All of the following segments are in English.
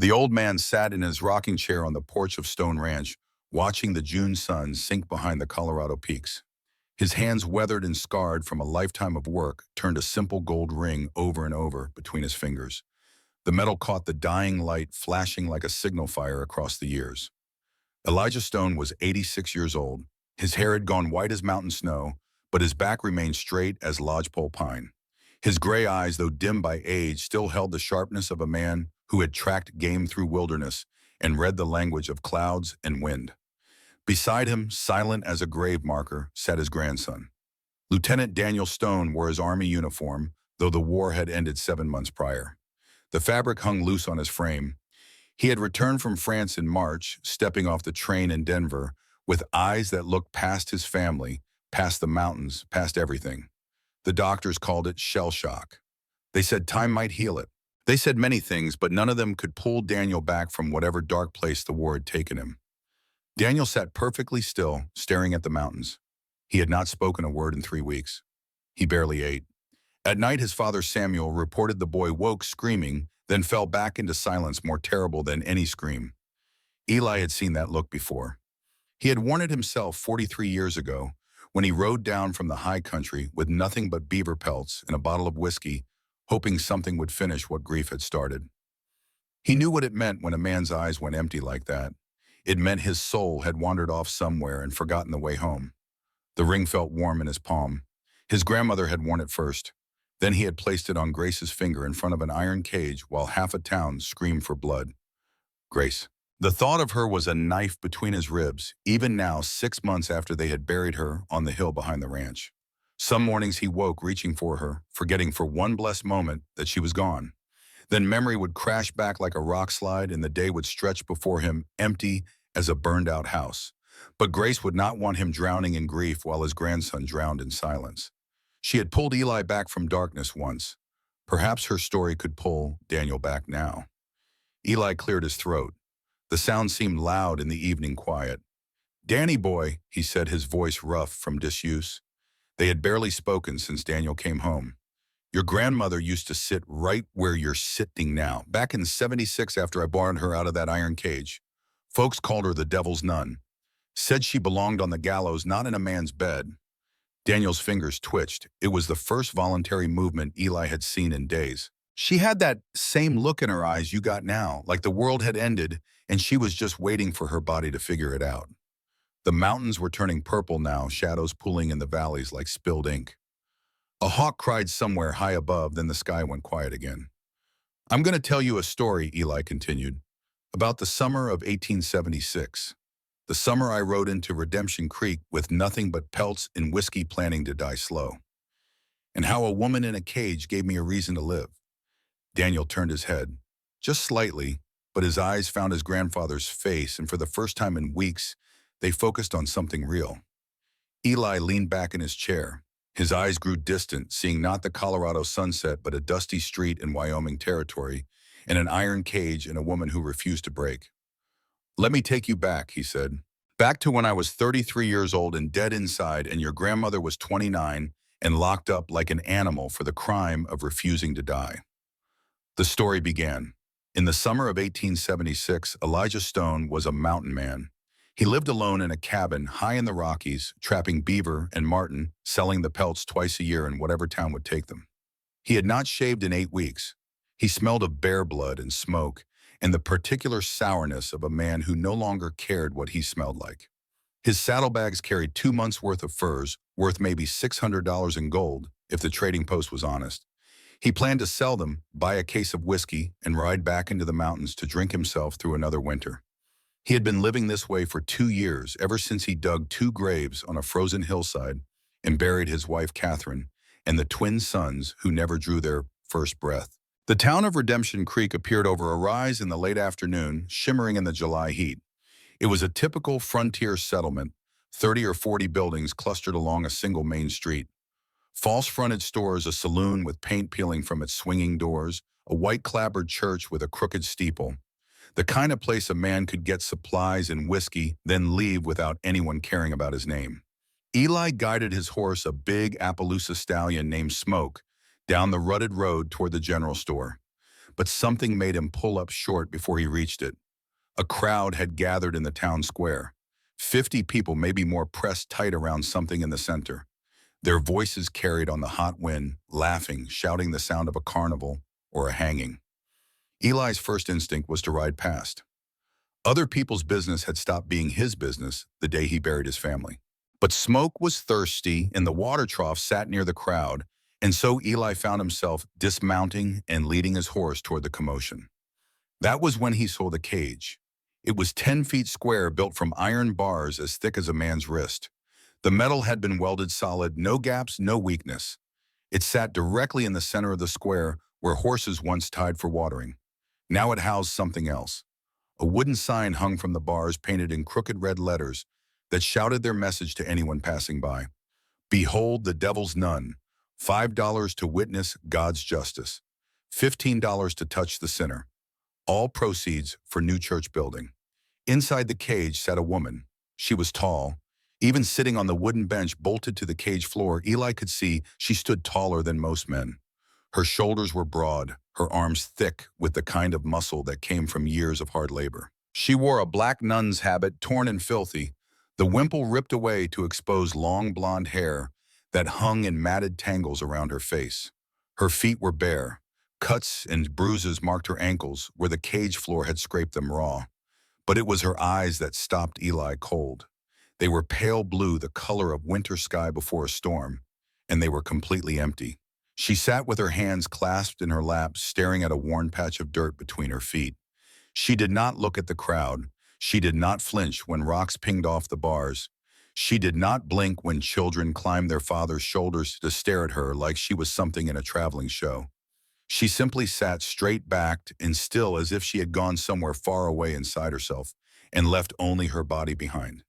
The old man sat in his rocking chair on the porch of Stone Ranch, watching the June sun sink behind the Colorado peaks. His hands, weathered and scarred from a lifetime of work, turned a simple gold ring over and over between his fingers. The metal caught the dying light, flashing like a signal fire across the years. Elijah Stone was 86 years old. His hair had gone white as mountain snow, but his back remained straight as lodgepole pine. His gray eyes, though dim by age, still held the sharpness of a man who had tracked game through wilderness and read the language of clouds and wind. Beside him, silent as a grave marker, sat his grandson. Lieutenant Daniel Stone wore his Army uniform, though the war had ended 7 months prior. The fabric hung loose on his frame. He had returned from France in March, stepping off the train in Denver, with eyes that looked past his family, past the mountains, past everything. The doctors called it shell shock. They said time might heal it. They said many things, but none of them could pull Daniel back from whatever dark place the war had taken him. Daniel sat perfectly still, staring at the mountains. He had not spoken a word in 3 weeks. He barely ate. At night, his father Samuel reported the boy woke screaming, then fell back into silence more terrible than any scream. Eli had seen that look before. He had worn it himself 43 years ago, when he rode down from the high country with nothing but beaver pelts and a bottle of whiskey, hoping something would finish what grief had started. He knew what it meant when a man's eyes went empty like that. It meant his soul had wandered off somewhere and forgotten the way home. The ring felt warm in his palm. His grandmother had worn it first. Then he had placed it on Grace's finger in front of an iron cage while half a town screamed for blood. Grace. The thought of her was a knife between his ribs, even now 6 months after they had buried her on the hill behind the ranch. Some mornings he woke reaching for her, forgetting for one blessed moment that she was gone. Then memory would crash back like a rock slide and the day would stretch before him empty as a burned-out house. But Grace would not want him drowning in grief while his grandson drowned in silence. She had pulled Eli back from darkness once. Perhaps her story could pull Daniel back now. Eli cleared his throat. The sound seemed loud in the evening quiet. "Danny boy," he said, his voice rough from disuse. They had barely spoken since Daniel came home. "Your grandmother used to sit right where you're sitting now, back in '76 after I borrowed her out of that iron cage. Folks called her the devil's nun. Said she belonged on the gallows, not in a man's bed." Daniel's fingers twitched. It was the first voluntary movement Eli had seen in days. She had that same look in her eyes you got now, like the world had ended and she was just waiting for her body to figure it out. The mountains were turning purple now, shadows pooling in the valleys like spilled ink. A hawk cried somewhere high above, then the sky went quiet again. "I'm going to tell you a story," Eli continued, "about the summer of 1876. The summer I rode into Redemption Creek with nothing but pelts and whiskey, planning to die slow. And how a woman in a cage gave me a reason to live." Daniel turned his head, just slightly, but his eyes found his grandfather's face, and for the first time in weeks, they focused on something real. Eli leaned back in his chair. His eyes grew distant, seeing not the Colorado sunset, but a dusty street in Wyoming territory, and an iron cage and a woman who refused to break. "Let me take you back," he said. "Back to when I was 33 years old and dead inside, and your grandmother was 29 and locked up like an animal for the crime of refusing to die." The story began. In the summer of 1876, Elijah Stone was a mountain man. He lived alone in a cabin high in the Rockies, trapping beaver and marten, selling the pelts twice a year in whatever town would take them. He had not shaved in 8 weeks. He smelled of bear blood and smoke, and the particular sourness of a man who no longer cared what he smelled like. His saddlebags carried 2 months' worth of furs, worth maybe $600 in gold, if the trading post was honest. He planned to sell them, buy a case of whiskey, and ride back into the mountains to drink himself through another winter. He had been living this way for 2 years, ever since he dug 2 graves on a frozen hillside and buried his wife Catherine and the twin sons who never drew their first breath. The town of Redemption Creek appeared over a rise in the late afternoon, shimmering in the July heat. It was a typical frontier settlement, 30 or 40 buildings clustered along a single main street. False-fronted stores, a saloon with paint peeling from its swinging doors, a white-clapboard church with a crooked steeple. The kind of place a man could get supplies and whiskey, then leave without anyone caring about his name. Eli guided his horse, a big Appaloosa stallion named Smoke, down the rutted road toward the general store. but something made him pull up short before he reached it. A crowd had gathered in the town square. 50 people, maybe more, pressed tight around something in the center. Their voices carried on the hot wind, laughing, shouting the sound of a carnival or a hanging. Eli's first instinct was to ride past. Other people's business had stopped being his business the day he buried his family. But Smoke was thirsty, and the water trough sat near the crowd, and so Eli found himself dismounting and leading his horse toward the commotion. That was when he saw the cage. It was 10 feet square, built from iron bars as thick as a man's wrist. The metal had been welded solid, no gaps, no weakness. It sat directly in the center of the square where horses once tied for watering. Now it housed something else. A wooden sign hung from the bars, painted in crooked red letters, that shouted their message to anyone passing by. Behold the devil's nun, $5 to witness God's justice, $15 to touch the sinner. All proceeds for new church building. Inside the cage sat a woman. She was tall. Even sitting on the wooden bench bolted to the cage floor, Eli could see she stood taller than most men. Her shoulders were broad, her arms thick with the kind of muscle that came from years of hard labor. She wore a black nun's habit, torn and filthy, the wimple ripped away to expose long blonde hair that hung in matted tangles around her face. Her feet were bare. Cuts and bruises marked her ankles where the cage floor had scraped them raw. But it was her eyes that stopped Eli cold. They were pale blue, the color of winter sky before a storm, and they were completely empty. She sat with her hands clasped in her lap, staring at a worn patch of dirt between her feet. She did not look at the crowd. She did not flinch when rocks pinged off the bars. She did not blink when children climbed their father's shoulders to stare at her like she was something in a traveling show. She simply sat straight-backed and still, as if she had gone somewhere far away inside herself and left only her body behind.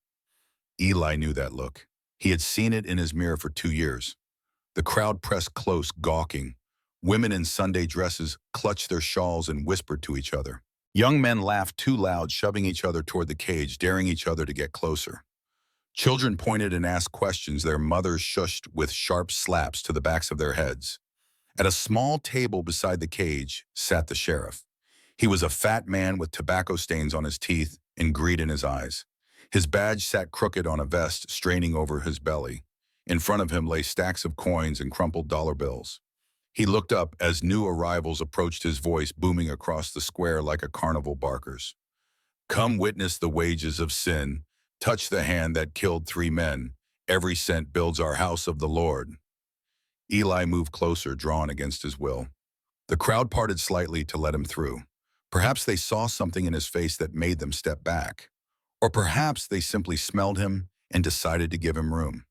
Eli knew that look. He had seen it in his mirror for 2 years. The crowd pressed close, gawking. Women in Sunday dresses clutched their shawls and whispered to each other. Young men laughed too loud, shoving each other toward the cage, daring each other to get closer. Children pointed and asked questions, their mothers shushed with sharp slaps to the backs of their heads. At a small table beside the cage sat the sheriff. He was a fat man with tobacco stains on his teeth and greed in his eyes. His badge sat crooked on a vest, straining over his belly. In front of him lay stacks of coins and crumpled dollar bills. He looked up as new arrivals approached, his voice booming across the square like a carnival barker's. Come witness the wages of sin. Touch the hand that killed 3 men. Every cent builds our house of the Lord. Eli moved closer, drawn against his will. The crowd parted slightly to let him through. Perhaps they saw something in his face that made them step back. Or perhaps they simply smelled him and decided to give him room.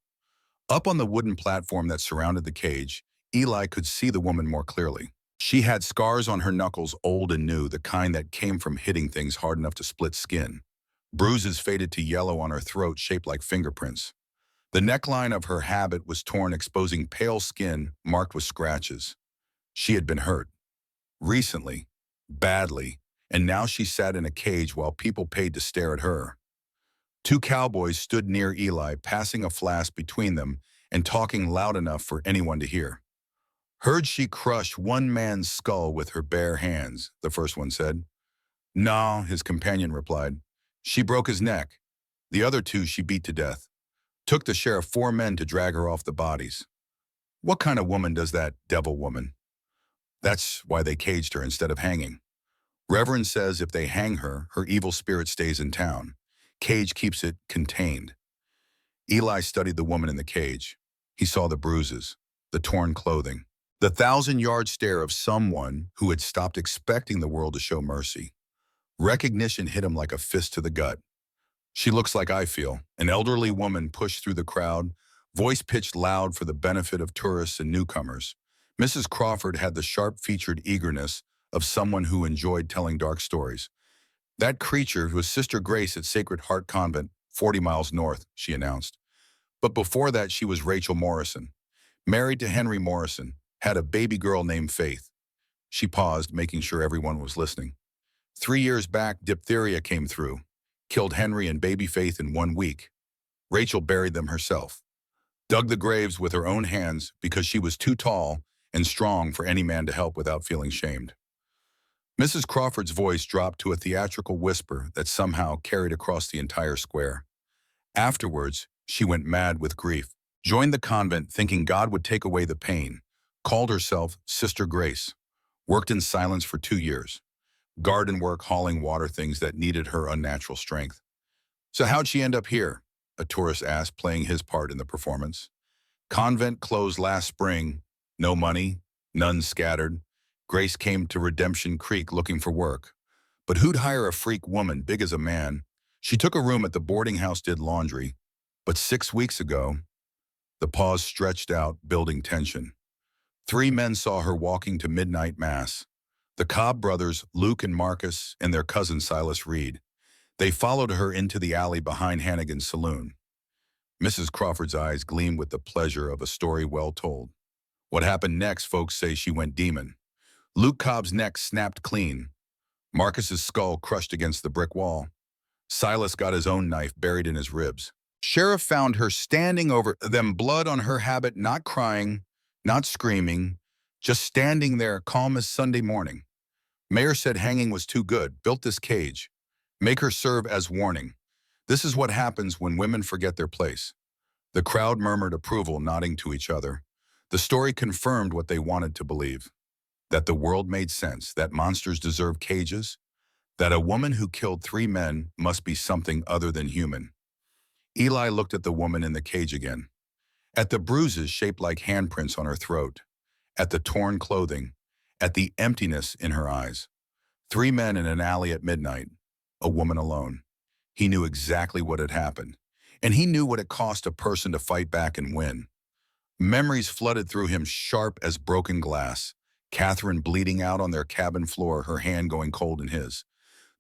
Up on the wooden platform that surrounded the cage, Eli could see the woman more clearly. She had scars on her knuckles, old and new, the kind that came from hitting things hard enough to split skin. Bruises faded to yellow on her throat, shaped like fingerprints. The neckline of her habit was torn, exposing pale skin marked with scratches. She had been hurt. Recently. Badly. And now she sat in a cage while people paid to stare at her. 2 cowboys stood near Eli, passing a flask between them and talking loud enough for anyone to hear. Heard she crushed one man's skull with her bare hands, the first one said. No, his companion replied. She broke his neck. The other 2 she beat to death. Took the sheriff 4 men to drag her off the bodies. What kind of woman does that, devil woman? That's why they caged her instead of hanging. Reverend says if they hang her, her evil spirit stays in town. Cage keeps it contained. Eli studied the woman in the cage. He saw the bruises, the torn clothing, the 1,000-yard stare of someone who had stopped expecting the world to show mercy. Recognition hit him like a fist to the gut. She looks like I feel. An elderly woman pushed through the crowd, voice pitched loud for the benefit of tourists and newcomers. Mrs. Crawford had the sharp-featured eagerness of someone who enjoyed telling dark stories. That creature was Sister Grace at Sacred Heart Convent, 40 miles north, she announced. But before that, she was Rachel Morrison. Married to Henry Morrison, had a baby girl named Faith. She paused, making sure everyone was listening. 3 years back, diphtheria came through. Killed Henry and baby Faith in 1 week. Rachel buried them herself. Dug the graves with her own hands because she was too tall and strong for any man to help without feeling shamed. Mrs. Crawford's voice dropped to a theatrical whisper that somehow carried across the entire square. Afterwards, she went mad with grief, joined the convent thinking God would take away the pain, called herself Sister Grace, worked in silence for 2 years, garden work hauling water things that needed her unnatural strength. So how'd she end up here? A tourist asked, playing his part in the performance. Convent closed last spring. No money, nuns scattered. Grace came to Redemption Creek looking for work. But who'd hire a freak woman big as a man? She took a room at the boarding house, did laundry. But 6 weeks ago, the pause stretched out, building tension. 3 men saw her walking to midnight mass. The Cobb brothers, Luke and Marcus, and their cousin Silas Reed. They followed her into the alley behind Hannigan's saloon. Mrs. Crawford's eyes gleamed with the pleasure of a story well told. What happened next, folks say she went demon. Luke Cobb's neck snapped clean. Marcus's skull crushed against the brick wall. Silas got his own knife buried in his ribs. Sheriff found her standing over them, blood on her habit, not crying, not screaming, just standing there, calm as Sunday morning. Mayor said hanging was too good, built this cage. Make her serve as warning. This is what happens when women forget their place. The crowd murmured approval, nodding to each other. The story confirmed what they wanted to believe. That the world made sense, that monsters deserve cages, that a woman who killed 3 men must be something other than human. Eli looked at the woman in the cage again, at the bruises shaped like handprints on her throat, at the torn clothing, at the emptiness in her eyes. 3 men in an alley at midnight, a woman alone. He knew exactly what had happened, and he knew what it cost a person to fight back and win. Memories flooded through him sharp as broken glass. Catherine bleeding out on their cabin floor, her hand going cold in his.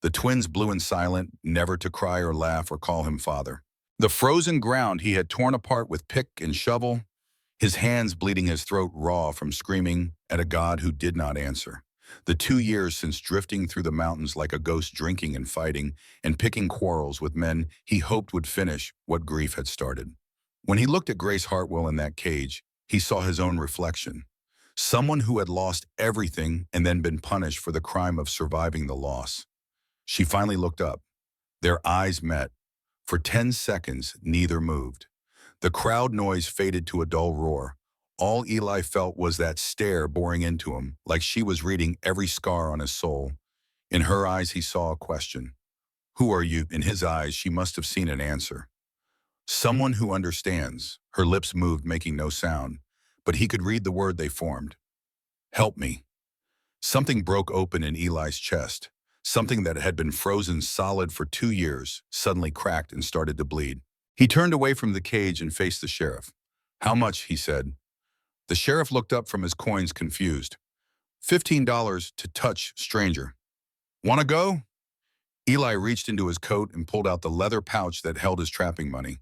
The twins blue and silent, never to cry or laugh or call him father. The frozen ground he had torn apart with pick and shovel, his hands bleeding, his throat raw from screaming at a God who did not answer. The 2 years since drifting through the mountains like a ghost, drinking and fighting and picking quarrels with men he hoped would finish what grief had started. When he looked at Grace Hartwell in that cage, he saw his own reflection. Someone who had lost everything and then been punished for the crime of surviving the loss. She finally looked up. Their eyes met. For 10 seconds, neither moved. The crowd noise faded to a dull roar. All Eli felt was that stare boring into him, like she was reading every scar on his soul. In her eyes, he saw a question. Who are you? In his eyes, she must have seen an answer. Someone who understands. Her lips moved, making no sound, but he could read the word they formed. Help me. Something broke open in Eli's chest. Something that had been frozen solid for 2 years suddenly cracked and started to bleed. He turned away from the cage and faced the sheriff. How much? He said. The sheriff looked up from his coins, confused. $15 to touch stranger. Want to go? Eli reached into his coat and pulled out the leather pouch that held his trapping money.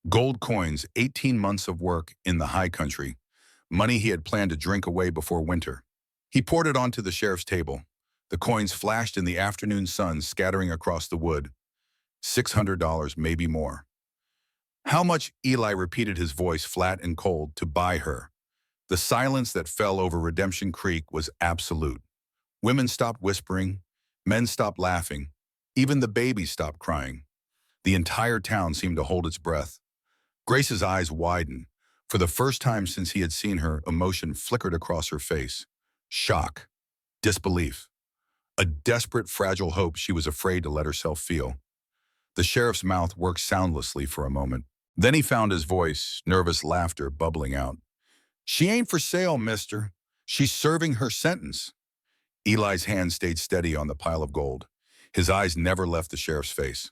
Gold coins, 18 months of work in the high country. Money he had planned to drink away before winter. He poured it onto the sheriff's table. The coins flashed in the afternoon sun, scattering across the wood. $600, maybe more. How much? Eli repeated, his voice flat and cold, to buy her. The silence that fell over Redemption Creek was absolute. Women stopped whispering. Men stopped laughing. Even the babies stopped crying. The entire town seemed to hold its breath. Grace's eyes widened. For the first time since he had seen her, emotion flickered across her face. Shock. Disbelief. A desperate, fragile hope she was afraid to let herself feel. The sheriff's mouth worked soundlessly for a moment. Then he found his voice, nervous laughter bubbling out. She ain't for sale, mister. She's serving her sentence. Eli's hand stayed steady on the pile of gold. His eyes never left the sheriff's face.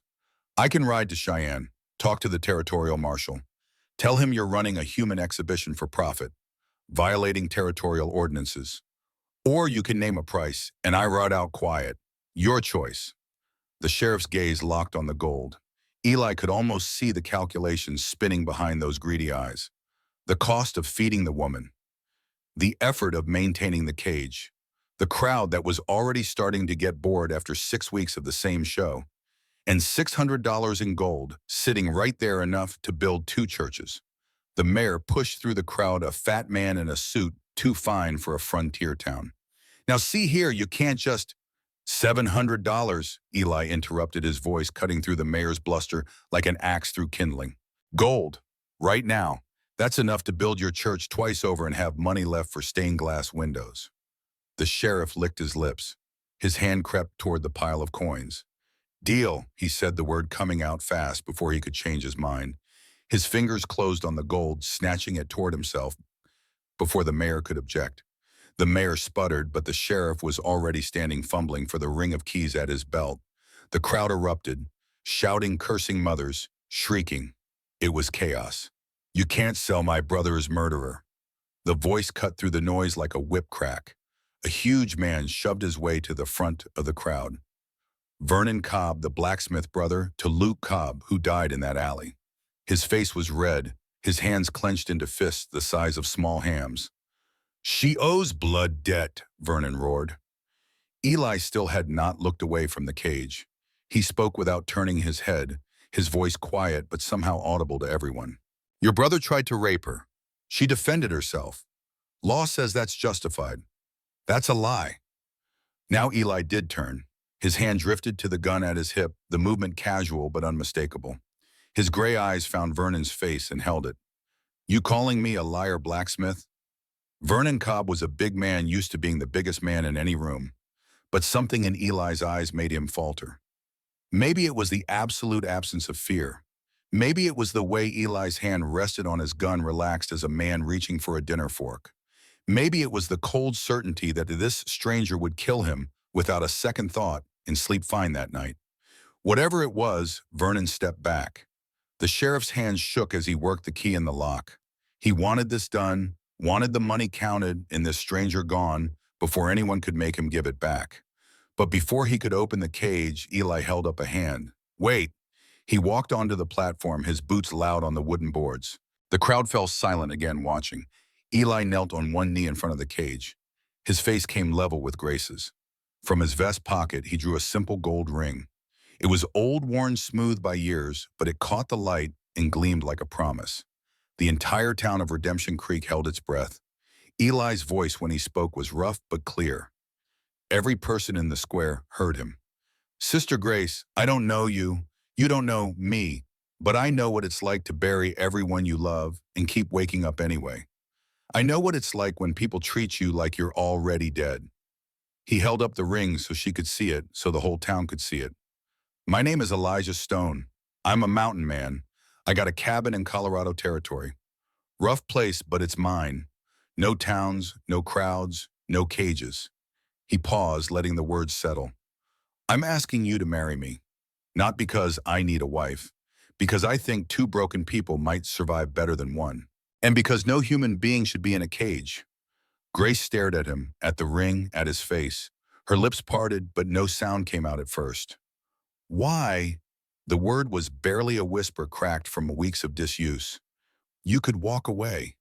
I can ride to Cheyenne, talk to the territorial marshal. Tell him you're running a human exhibition for profit, violating territorial ordinances. Or you can name a price, and I ride out quiet. Your choice. The sheriff's gaze locked on the gold. Eli could almost see the calculations spinning behind those greedy eyes. The cost of feeding the woman. The effort of maintaining the cage. The crowd that was already starting to get bored after 6 weeks of the same show. And $600 in gold, sitting right there, enough to build 2 churches. The mayor pushed through the crowd, a fat man in a suit too fine for a frontier town. Now see here, you can't just... $700, Eli interrupted, his voice cutting through the mayor's bluster like an axe through kindling. Gold, right now. That's enough to build your church twice over and have money left for stained glass windows. The sheriff licked his lips. His hand crept toward the pile of coins. Deal, he said, the word coming out fast before he could change his mind. His fingers closed on the gold, snatching it toward himself before the mayor could object. The mayor sputtered, but the sheriff was already standing fumbling for the ring of keys at his belt. The crowd erupted, shouting, cursing mothers, shrieking. It was chaos. You can't sell my brother's murderer. The voice cut through the noise like a whip crack. A huge man shoved his way to the front of the crowd. Vernon Cobb, the blacksmith brother to Luke Cobb, who died in that alley. His face was red, his hands clenched into fists the size of small hams. She owes blood debt, Vernon roared. Eli still had not looked away from the cage. He spoke without turning his head, his voice quiet but somehow audible to everyone. Your brother tried to rape her. She defended herself. Law says that's justified. That's a lie. Now Eli did turn. His hand drifted to the gun at his hip, the movement casual but unmistakable. His gray eyes found Vernon's face and held it. You calling me a liar, blacksmith? Vernon Cobb was a big man used to being the biggest man in any room, but something in Eli's eyes made him falter. Maybe it was the absolute absence of fear. Maybe it was the way Eli's hand rested on his gun, relaxed as a man reaching for a dinner fork. Maybe it was the cold certainty that this stranger would kill him without a second thought and sleep fine that night. Whatever it was, Vernon stepped back. The sheriff's hands shook as he worked the key in the lock. He wanted this done, wanted the money counted and this stranger gone before anyone could make him give it back. But before he could open the cage, Eli held up a hand. Wait! He walked onto the platform, his boots loud on the wooden boards. The crowd fell silent again, watching. Eli knelt on one knee in front of the cage. His face came level with Grace's. From his vest pocket, he drew a simple gold ring. It was old, worn smooth by years, but it caught the light and gleamed like a promise. The entire town of Redemption Creek held its breath. Eli's voice when he spoke was rough but clear. Every person in the square heard him. Sister Grace, I don't know you. You don't know me. But I know what it's like to bury everyone you love and keep waking up anyway. I know what it's like when people treat you like you're already dead. He held up the ring so she could see it, so the whole town could see it. My name is Elijah Stone. I'm a mountain man. I got a cabin in Colorado Territory. Rough place, but it's mine. No towns, no crowds, no cages. He paused, letting the words settle. I'm asking you to marry me. Not because I need a wife, because I think two broken people might survive better than one. And because no human being should be in a cage. Grace stared at him, at the ring, at his face. Her lips parted, but no sound came out at first. Why? The word was barely a whisper cracked from weeks of disuse. You could walk away.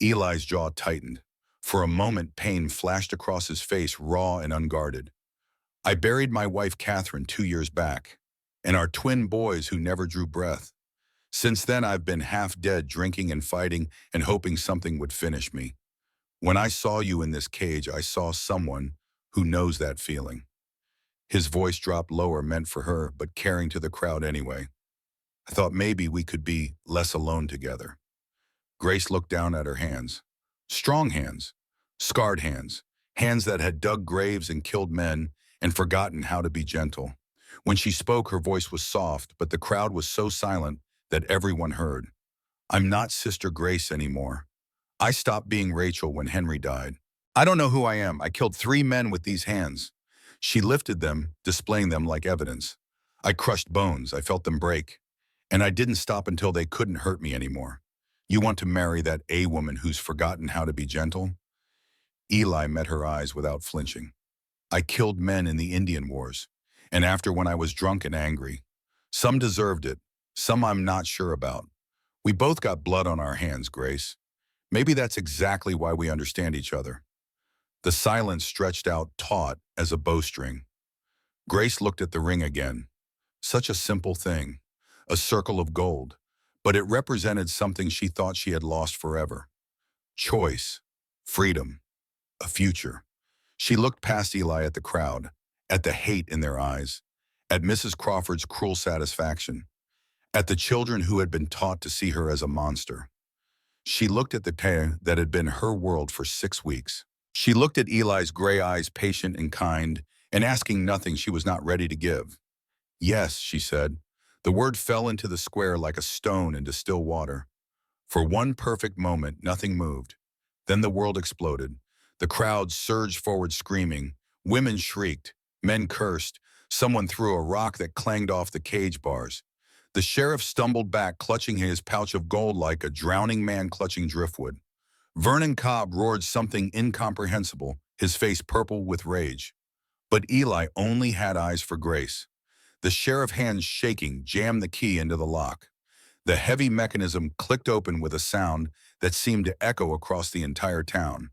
Eli's jaw tightened. For a moment, pain flashed across his face, raw and unguarded. I buried my wife, Catherine, 2 years back, and our twin boys who never drew breath. Since then, I've been half dead, drinking and fighting and hoping something would finish me. When I saw you in this cage, I saw someone who knows that feeling. His voice dropped lower, meant for her, but caring to the crowd anyway. I thought maybe we could be less alone together. Grace looked down at her hands. Strong hands, scarred hands, hands that had dug graves and killed men and forgotten how to be gentle. When she spoke, her voice was soft, but the crowd was so silent that everyone heard. I'm not Sister Grace anymore. I stopped being Rachel when Henry died. I don't know who I am. I killed 3 men with these hands. She lifted them, displaying them like evidence. I crushed bones. I felt them break. And I didn't stop until they couldn't hurt me anymore. You want to marry that A-woman who's forgotten how to be gentle? Eli met her eyes without flinching. I killed men in the Indian Wars, and after when I was drunk and angry. Some deserved it, some I'm not sure about. We both got blood on our hands, Grace. Maybe that's exactly why we understand each other. The silence stretched out taut as a bowstring. Grace looked at the ring again. Such a simple thing, a circle of gold, but it represented something she thought she had lost forever. Choice, freedom, a future. She looked past Eli at the crowd. at the hate in their eyes, at Mrs. Crawford's cruel satisfaction, at the children who had been taught to see her as a monster. She looked at the town that had been her world for 6 weeks. She looked at Eli's gray eyes, patient and kind, and asking nothing she was not ready to give. Yes, she said. The word fell into the square like a stone into still water. For one perfect moment, nothing moved. Then the world exploded. The crowd surged forward screaming. Women shrieked. Men cursed. Someone threw a rock that clanged off the cage bars. The sheriff stumbled back, clutching his pouch of gold like a drowning man clutching driftwood. Vernon Cobb roared something incomprehensible, his face purple with rage. But Eli only had eyes for Grace. The sheriff, hands shaking, jammed the key into the lock. The heavy mechanism clicked open with a sound that seemed to echo across the entire town.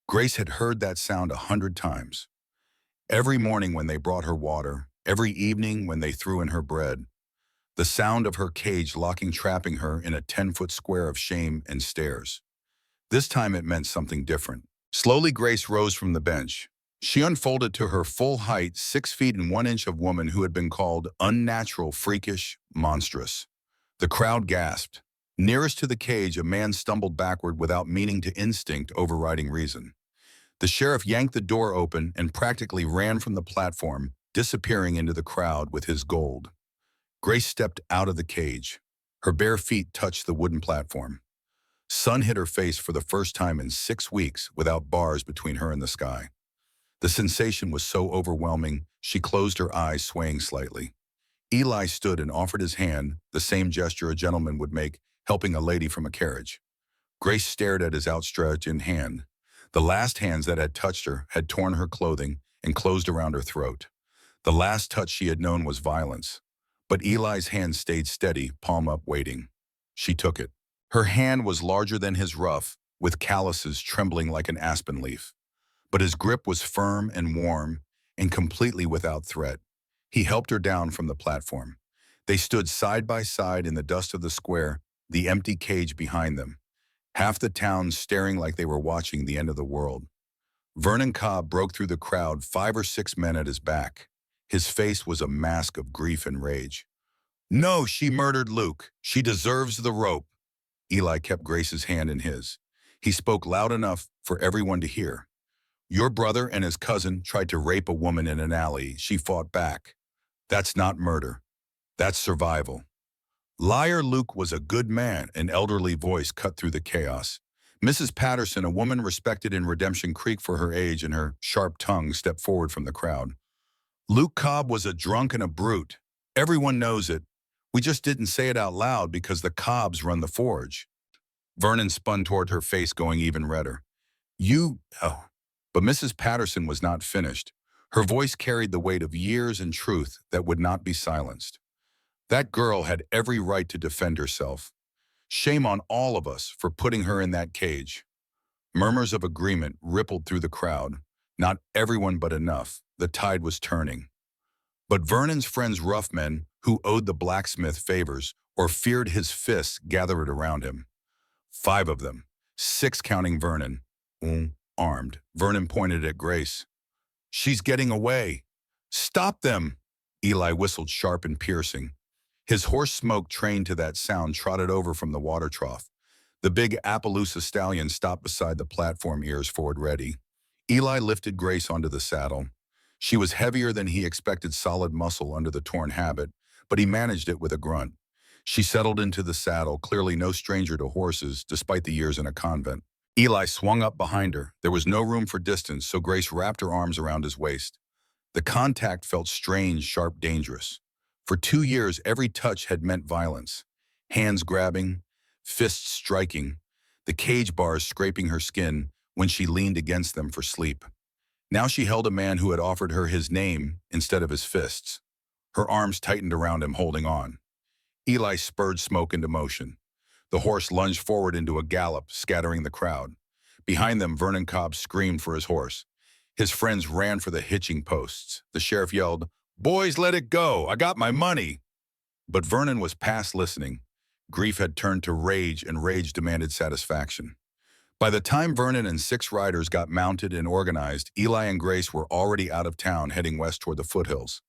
Grace had heard that sound 100 times. Every morning when they brought her water, every evening when they threw in her bread. The sound of her cage locking, trapping her in a 10-foot square of shame and stares. This time it meant something different. Slowly Grace rose from the bench. She unfolded to her full height, 6 feet and 1 inch of woman who had been called unnatural, freakish, monstrous. The crowd gasped. Nearest to the cage, a man stumbled backward without meaning to instinct overriding reason. The sheriff yanked the door open and practically ran from the platform, disappearing into the crowd with his gold. Grace stepped out of the cage. Her bare feet touched the wooden platform. Sun hit her face for the first time in 6 weeks without bars between her and the sky. The sensation was so overwhelming, she closed her eyes, swaying slightly. Eli stood and offered his hand, the same gesture a gentleman would make, helping a lady from a carriage. Grace stared at his outstretched hand. The last hands that had touched her had torn her clothing and closed around her throat. The last touch she had known was violence. But Eli's hand stayed steady, palm up, waiting. She took it. Her hand was larger than his rough, with calluses trembling like an aspen leaf. But his grip was firm and warm, and completely without threat. He helped her down from the platform. They stood side by side in the dust of the square, the empty cage behind them. Half the town staring like they were watching the end of the world. Vernon Cobb broke through the crowd, 5 or 6 men at his back. His face was a mask of grief and rage. No, she murdered Luke. She deserves the rope. Eli kept Grace's hand in his. He spoke loud enough for everyone to hear. Your brother and his cousin tried to rape a woman in an alley. She fought back. That's not murder. That's survival. Liar Luke was a good man, an elderly voice cut through the chaos. Mrs. Patterson, a woman respected in Redemption Creek for her age and her sharp tongue, stepped forward from the crowd. Luke Cobb was a drunk and a brute. Everyone knows it. We just didn't say it out loud because the Cobbs run the forge. Vernon spun toward her, face going even redder. Oh. But Mrs. Patterson was not finished. Her voice carried the weight of years and truth that would not be silenced. That girl had every right to defend herself. Shame on all of us for putting her in that cage. Murmurs of agreement rippled through the crowd. Not everyone, but enough. The tide was turning. But Vernon's friends, rough men who owed the blacksmith favors or feared his fists, gathered around him. 5 of them, 6 counting Vernon, armed. Vernon pointed at Grace. She's getting away. Stop them! Eli whistled, sharp and piercing. His horse Smoke, trained to that sound, trotted over from the water trough. The big Appaloosa stallion stopped beside the platform, ears forward ready. Eli lifted Grace onto the saddle. She was heavier than he expected, solid muscle under the torn habit, but he managed it with a grunt. She settled into the saddle, clearly no stranger to horses, despite the years in a convent. Eli swung up behind her. There was no room for distance, so Grace wrapped her arms around his waist. The contact felt strange, sharp, dangerous. For 2 years, every touch had meant violence. Hands grabbing, fists striking, the cage bars scraping her skin when she leaned against them for sleep. Now she held a man who had offered her his name instead of his fists. Her arms tightened around him, holding on. Eli spurred Smoke into motion. The horse lunged forward into a gallop, scattering the crowd. Behind them, Vernon Cobb screamed for his horse. His friends ran for the hitching posts. The sheriff yelled, "Boys, let it go! I got my money!" But Vernon was past listening. Grief had turned to rage, and rage demanded satisfaction. By the time Vernon and 6 riders got mounted and organized, Eli and Grace were already out of town heading west toward the foothills.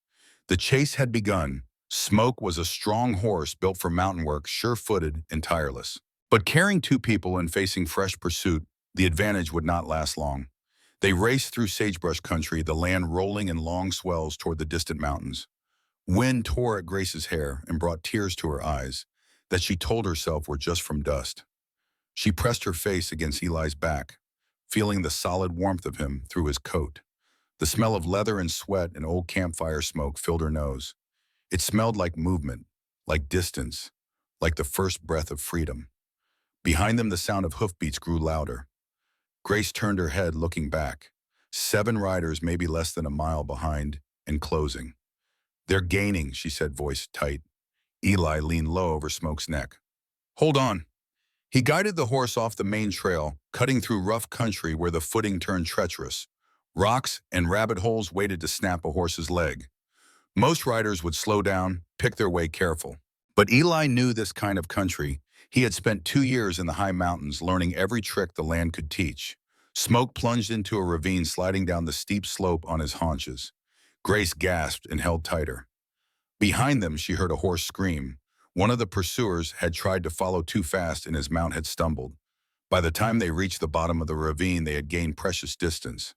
The chase had begun. Smoke was a strong horse built for mountain work, sure-footed and tireless. But carrying 2 people and facing fresh pursuit, the advantage would not last long. They raced through sagebrush country, the land rolling in long swells toward the distant mountains. Wind tore at Grace's hair and brought tears to her eyes that she told herself were just from dust. She pressed her face against Eli's back, feeling the solid warmth of him through his coat. The smell of leather and sweat and old campfire smoke filled her nose. It smelled like movement, like distance, like the first breath of freedom. Behind them, the sound of hoofbeats grew louder. Grace turned her head, looking back. 7 riders, maybe less than a mile behind, and closing. "They're gaining," she said, voice tight. Eli leaned low over Smoke's neck. "Hold on." He guided the horse off the main trail, cutting through rough country where the footing turned treacherous. Rocks and rabbit holes waited to snap a horse's leg. Most riders would slow down, pick their way careful. But Eli knew this kind of country. He had spent 2 years in the high mountains, learning every trick the land could teach. Smoke plunged into a ravine, sliding down the steep slope on his haunches. Grace gasped and held tighter. Behind them, she heard a horse scream. One of the pursuers had tried to follow too fast and his mount had stumbled. By the time they reached the bottom of the ravine, they had gained precious distance.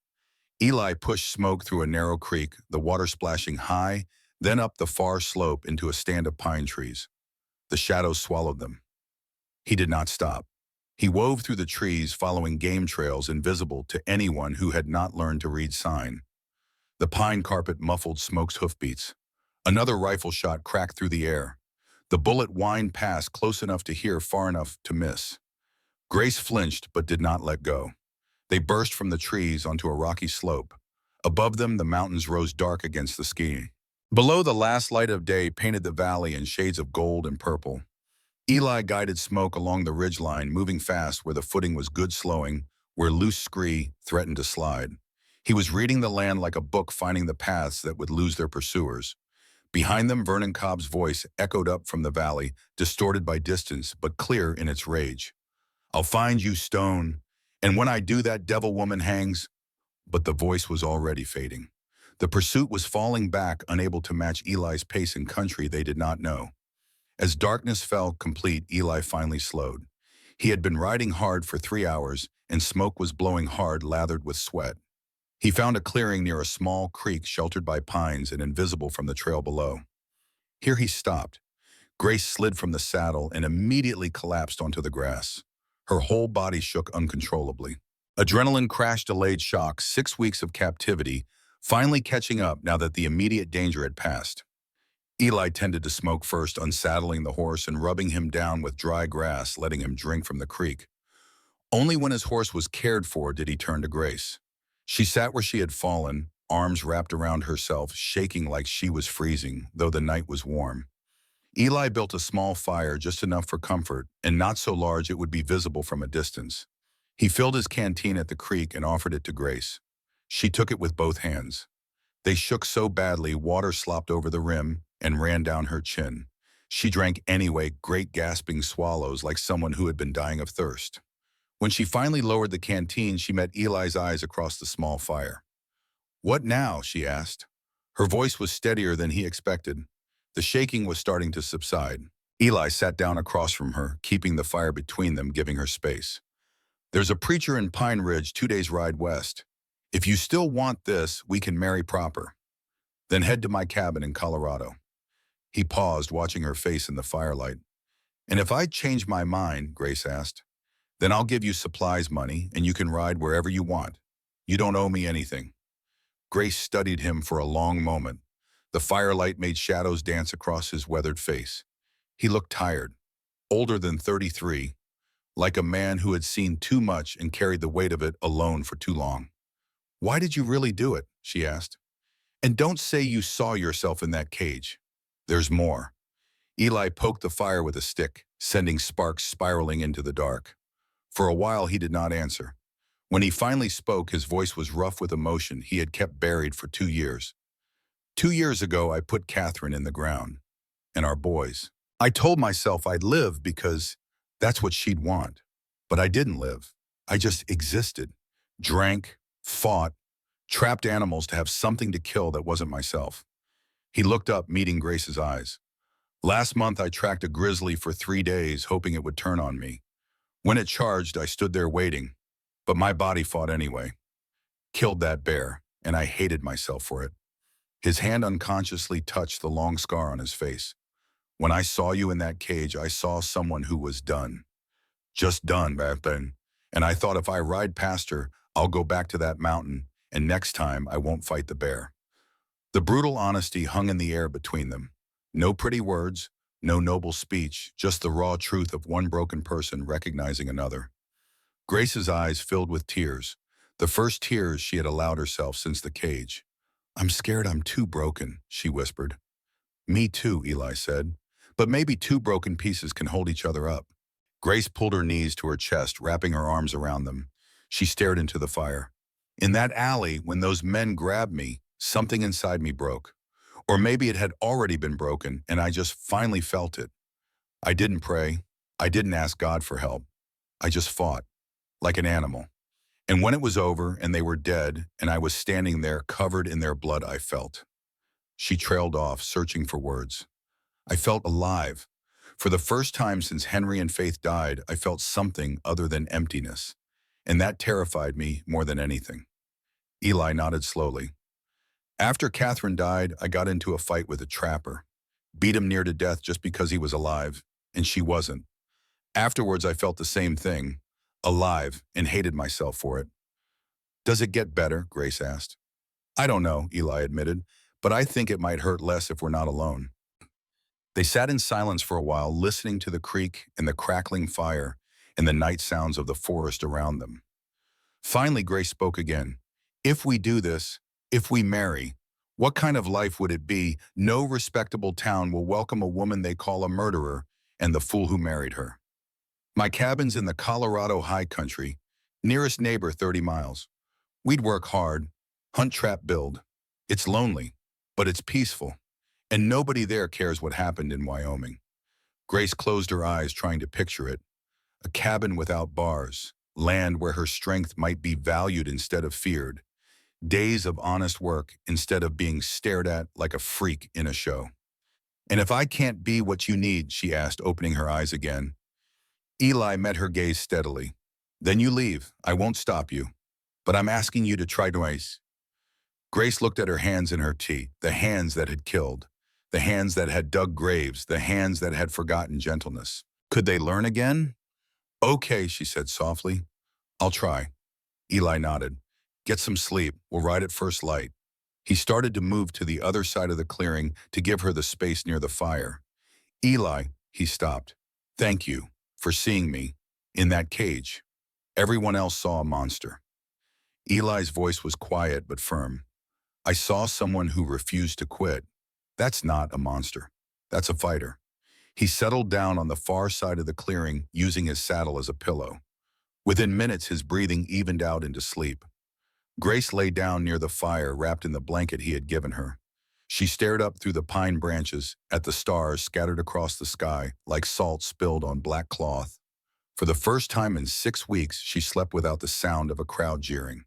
Eli pushed Smoke through a narrow creek, the water splashing high, then up the far slope into a stand of pine trees. The shadows swallowed them. He did not stop. He wove through the trees, following game trails invisible to anyone who had not learned to read sign. The pine carpet muffled Smoke's hoofbeats. Another rifle shot cracked through the air. The bullet whined past, close enough to hear, far enough to miss. Grace flinched but did not let go. They burst from the trees onto a rocky slope. Above them, the mountains rose dark against the sky. Below, the last light of day painted the valley in shades of gold and purple. Eli guided Smoke along the ridgeline, moving fast where the footing was good, slowing where loose scree threatened to slide. He was reading the land like a book, finding the paths that would lose their pursuers. Behind them, Vernon Cobb's voice echoed up from the valley, distorted by distance, but clear in its rage. "I'll find you, Stone, and when I do, that devil woman hangs." But the voice was already fading. The pursuit was falling back, unable to match Eli's pace in country they did not know. As darkness fell complete, Eli finally slowed. He had been riding hard for 3 hours, and Smoke was blowing hard, lathered with sweat. He found a clearing near a small creek sheltered by pines and invisible from the trail below. Here he stopped. Grace slid from the saddle and immediately collapsed onto the grass. Her whole body shook uncontrollably. Adrenaline crashed, delayed shock, 6 weeks of captivity, finally catching up now that the immediate danger had passed. Eli tended to Smoke first, unsaddling the horse and rubbing him down with dry grass, letting him drink from the creek. Only when his horse was cared for did he turn to Grace. She sat where she had fallen, arms wrapped around herself, shaking like she was freezing, though the night was warm. Eli built a small fire, just enough for comfort, and not so large it would be visible from a distance. He filled his canteen at the creek and offered it to Grace. She took it with both hands. They shook so badly, water slopped over the rim and ran down her chin. She drank anyway, great gasping swallows like someone who had been dying of thirst. When she finally lowered the canteen, she met Eli's eyes across the small fire. "What now?" she asked. Her voice was steadier than he expected. The shaking was starting to subside. Eli sat down across from her, keeping the fire between them, giving her space. "There's a preacher in Pine Ridge, 2 days' ride west. If you still want this, we can marry proper. Then head to my cabin in Colorado." He paused, watching her face in the firelight. "And if I change my mind," Grace asked, "then I'll give you supplies money and you can ride wherever you want. You don't owe me anything." Grace studied him for a long moment. The firelight made shadows dance across his weathered face. He looked tired, older than 33, like a man who had seen too much and carried the weight of it alone for too long. "Why did you really do it?" she asked. "And don't say you saw yourself in that cage. There's more." Eli poked the fire with a stick, sending sparks spiraling into the dark. For a while, he did not answer. When he finally spoke, his voice was rough with emotion he had kept buried for 2 years. "2 years ago, I put Catherine in the ground. And our boys. I told myself I'd live because that's what she'd want. But I didn't live. I just existed, drank, fought, trapped animals to have something to kill that wasn't myself. He looked up, meeting Grace's eyes. Last month, I tracked a grizzly for 3 days, hoping it would turn on me. When it charged, I stood there waiting, but my body fought anyway. Killed that bear, and I hated myself for it. His hand unconsciously touched the long scar on his face. When I saw you in that cage, I saw someone who was done. Just done back then. And I thought if I ride past her, I'll go back to that mountain, and next time I won't fight the bear. The brutal honesty hung in the air between them. No pretty words, no noble speech, just the raw truth of one broken person recognizing another. Grace's eyes filled with tears, the first tears she had allowed herself since the cage. "I'm scared I'm too broken," she whispered. "Me too," Eli said. "But maybe two broken pieces can hold each other up." Grace pulled her knees to her chest, wrapping her arms around them. She stared into the fire. "In that alley, when those men grabbed me, something inside me broke. Or maybe it had already been broken, and I just finally felt it. I didn't pray. I didn't ask God for help. I just fought, like an animal. And when it was over, and they were dead, and I was standing there covered in their blood, I felt." She trailed off, searching for words. "I felt alive. For the first time since Henry and Faith died, I felt something other than emptiness. And that terrified me more than anything." Eli nodded slowly. "After Catherine died, I got into a fight with a trapper. Beat him near to death just because he was alive, and she wasn't. Afterwards, I felt the same thing, alive, and hated myself for it." "Does it get better?" Grace asked. "I don't know," Eli admitted, "but I think it might hurt less if we're not alone." They sat in silence for a while, listening to the creak and the crackling fire and the night sounds of the forest around them. Finally, Grace spoke again. "If we do this, if we marry, what kind of life would it be? No respectable town will welcome a woman they call a murderer and the fool who married her. My cabin's in the Colorado high country, nearest neighbor 30 miles. We'd work hard, hunt, trap, build. It's lonely, but it's peaceful. And nobody there cares what happened in Wyoming." Grace closed her eyes, trying to picture it. A cabin without bars, land where her strength might be valued instead of feared, days of honest work instead of being stared at like a freak in a show. "And if I can't be what you need," she asked, opening her eyes again. Eli met her gaze steadily. "Then you leave. I won't stop you. But I'm asking you to try twice." Grace looked at her hands in her tea, the hands that had killed, the hands that had dug graves, the hands that had forgotten gentleness. Could they learn again? "Okay," she said softly. "I'll try." Eli nodded. "Get some sleep. We'll ride at first light." He started to move to the other side of the clearing to give her the space near the fire. "Eli," he stopped. "Thank you for seeing me in that cage. Everyone else saw a monster." Eli's voice was quiet but firm. "I saw someone who refused to quit. That's not a monster. That's a fighter." He settled down on the far side of the clearing, using his saddle as a pillow. Within minutes, his breathing evened out into sleep. Grace lay down near the fire, wrapped in the blanket he had given her. She stared up through the pine branches at the stars scattered across the sky like salt spilled on black cloth. For the first time in 6 weeks, she slept without the sound of a crowd jeering,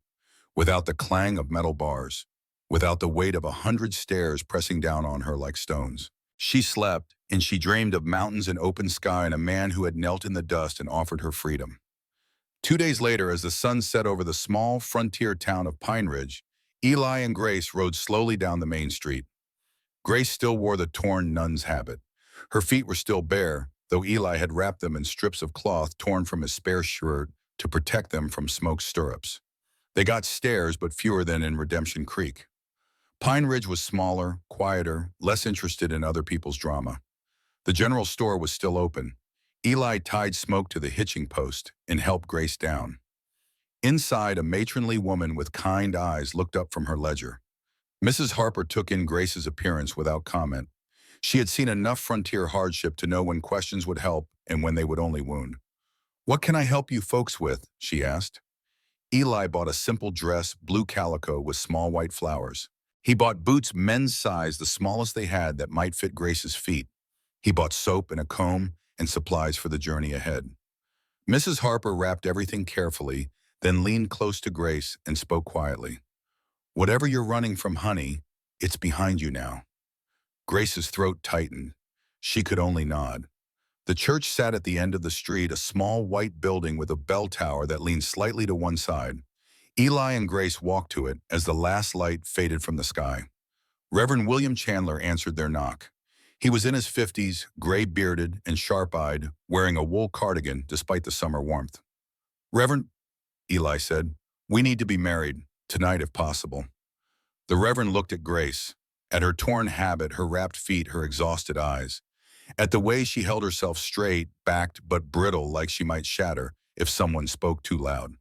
without the clang of metal bars, without the weight of 100 stairs pressing down on her like stones. She slept, and she dreamed of mountains and open sky and a man who had knelt in the dust and offered her freedom. 2 days later, as the sun set over the small frontier town of Pine Ridge, Eli and Grace rode slowly down the main street. Grace still wore the torn nun's habit. Her feet were still bare, though Eli had wrapped them in strips of cloth torn from his spare shirt to protect them from smoked stirrups. They got stares, but fewer than in Redemption Creek. Pine Ridge was smaller, quieter, less interested in other people's drama. The general store was still open. Eli tied Smoke to the hitching post and helped Grace down. Inside, a matronly woman with kind eyes looked up from her ledger. Mrs. Harper took in Grace's appearance without comment. She had seen enough frontier hardship to know when questions would help and when they would only wound. "What can I help you folks with?" she asked. Eli bought a simple dress, blue calico with small white flowers. He bought boots men's size, the smallest they had that might fit Grace's feet. He bought soap and a comb and supplies for the journey ahead. Mrs. Harper wrapped everything carefully then leaned close to Grace and spoke quietly. "Whatever you're running from, honey, it's behind you now." Grace's throat tightened. She could only nod. The church sat at the end of the street, a small white building with a bell tower that leaned slightly to one side. Eli and Grace walked to it as the last light faded from the sky. Reverend William Chandler answered their knock. He was in his 50s, gray-bearded and sharp-eyed, wearing a wool cardigan despite the summer warmth. "Reverend," Eli said, "we need to be married, tonight if possible." The Reverend looked at Grace, at her torn habit, her wrapped feet, her exhausted eyes, at the way she held herself straight, backed but brittle like she might shatter if someone spoke too loud.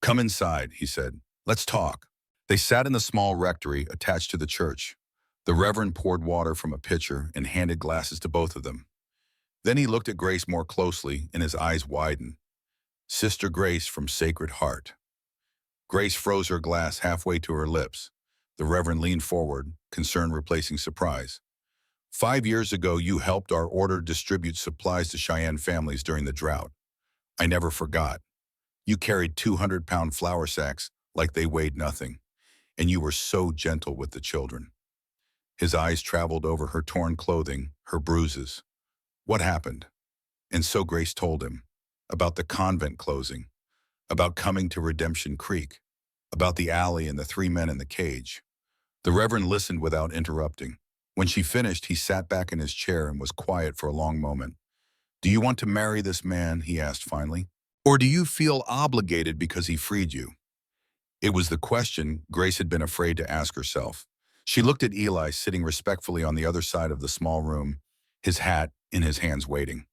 "Come inside," he said. "Let's talk." They sat in the small rectory attached to the church. The Reverend poured water from a pitcher and handed glasses to both of them. Then he looked at Grace more closely and his eyes widened. "Sister Grace from Sacred Heart." Grace froze her glass halfway to her lips. The Reverend leaned forward, concern replacing surprise. "5 years ago, you helped our order distribute supplies to Cheyenne families during the drought. I never forgot. You carried 200-pound flour sacks like they weighed nothing, and you were so gentle with the children." His eyes traveled over her torn clothing, her bruises. What happened? And so Grace told him. About the convent closing, about coming to Redemption Creek, about the alley and the 3 men in the cage. The Reverend listened without interrupting. When she finished, he sat back in his chair and was quiet for a long moment. "Do you want to marry this man?" he asked finally. "Or do you feel obligated because he freed you?" It was the question Grace had been afraid to ask herself. She looked at Eli sitting respectfully on the other side of the small room, his hat in his hands waiting.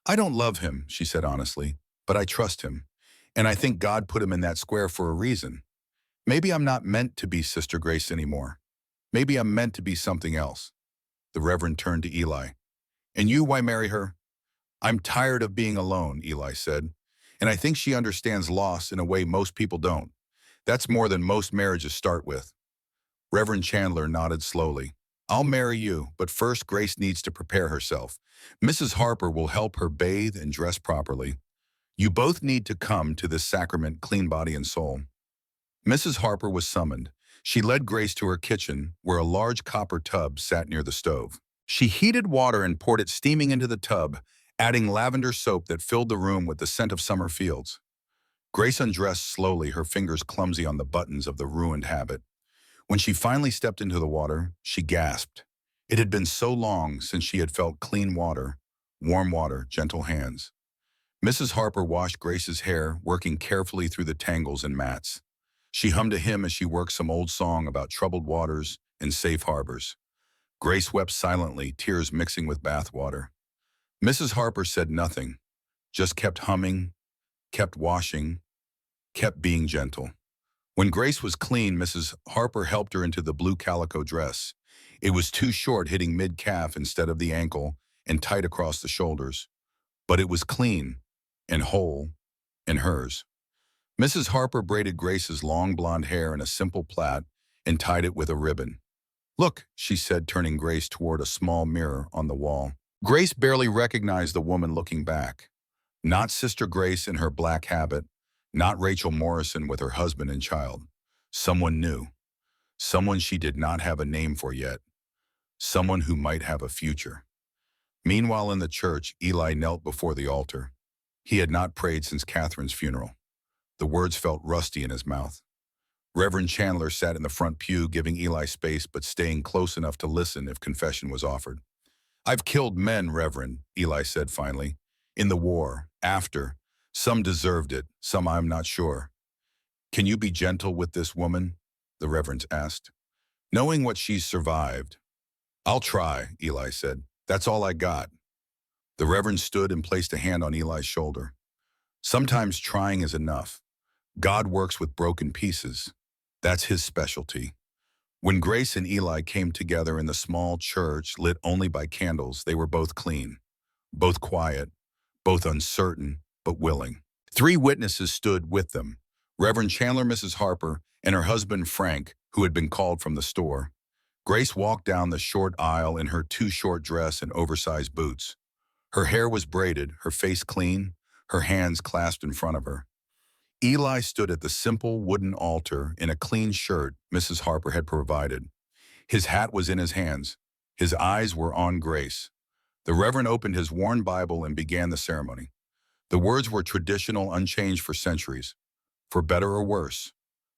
"I don't love him," she said honestly, "but I trust him. And I think God put him in that square for a reason. Maybe I'm not meant to be Sister Grace anymore. Maybe I'm meant to be something else." The Reverend turned to Eli. "And you, why marry her?" "I'm tired of being alone," Eli said. "And I think she understands loss in a way most people don't. That's more than most marriages start with." Reverend Chandler nodded slowly. "I'll marry you, but first Grace needs to prepare herself. Mrs. Harper will help her bathe and dress properly. You both need to come to this sacrament clean body and soul." Mrs. Harper was summoned. She led Grace to her kitchen, where a large copper tub sat near the stove. She heated water and poured it steaming into the tub, adding lavender soap that filled the room with the scent of summer fields. Grace undressed slowly, her fingers clumsy on the buttons of the ruined habit. When she finally stepped into the water, she gasped. It had been so long since she had felt clean water, warm water, gentle hands. Mrs. Harper washed Grace's hair, working carefully through the tangles and mats. She hummed a hymn as she worked some old song about troubled waters and safe harbors. Grace wept silently, tears mixing with bath water. Mrs. Harper said nothing, just kept humming, kept washing, kept being gentle. When Grace was clean, Mrs. Harper helped her into the blue calico dress. It was too short, hitting mid-calf instead of the ankle, and tight across the shoulders. But it was clean, and whole, and hers. Mrs. Harper braided Grace's long blonde hair in a simple plait and tied it with a ribbon. "Look," she said, turning Grace toward a small mirror on the wall. Grace barely recognized the woman looking back. Not Sister Grace in her black habit, not Rachel Morrison with her husband and child. Someone new. Someone she did not have a name for yet. Someone who might have a future. Meanwhile in the church, Eli knelt before the altar. He had not prayed since Catherine's funeral. The words felt rusty in his mouth. Reverend Chandler sat in the front pew, giving Eli space but staying close enough to listen if confession was offered. "I've killed men, Reverend," Eli said finally. "In the war, after. Some deserved it, some I'm not sure." "Can you be gentle with this woman?" the Reverend asked. "Knowing what she's survived." "I'll try," Eli said. "That's all I got." The Reverend stood and placed a hand on Eli's shoulder. "Sometimes trying is enough. God works with broken pieces. That's his specialty." When Grace and Eli came together in the small church, lit only by candles, they were both clean, both quiet, both uncertain, but willing. 3 witnesses stood with them, Reverend Chandler, Mrs. Harper, and her husband Frank, who had been called from the store. Grace walked down the short aisle in her too-short dress and oversized boots. Her hair was braided, her face clean, her hands clasped in front of her. Eli stood at the simple wooden altar in a clean shirt Mrs. Harper had provided. His hat was in his hands. His eyes were on Grace. The Reverend opened his worn Bible and began the ceremony. The words were traditional, unchanged for centuries. For better or worse,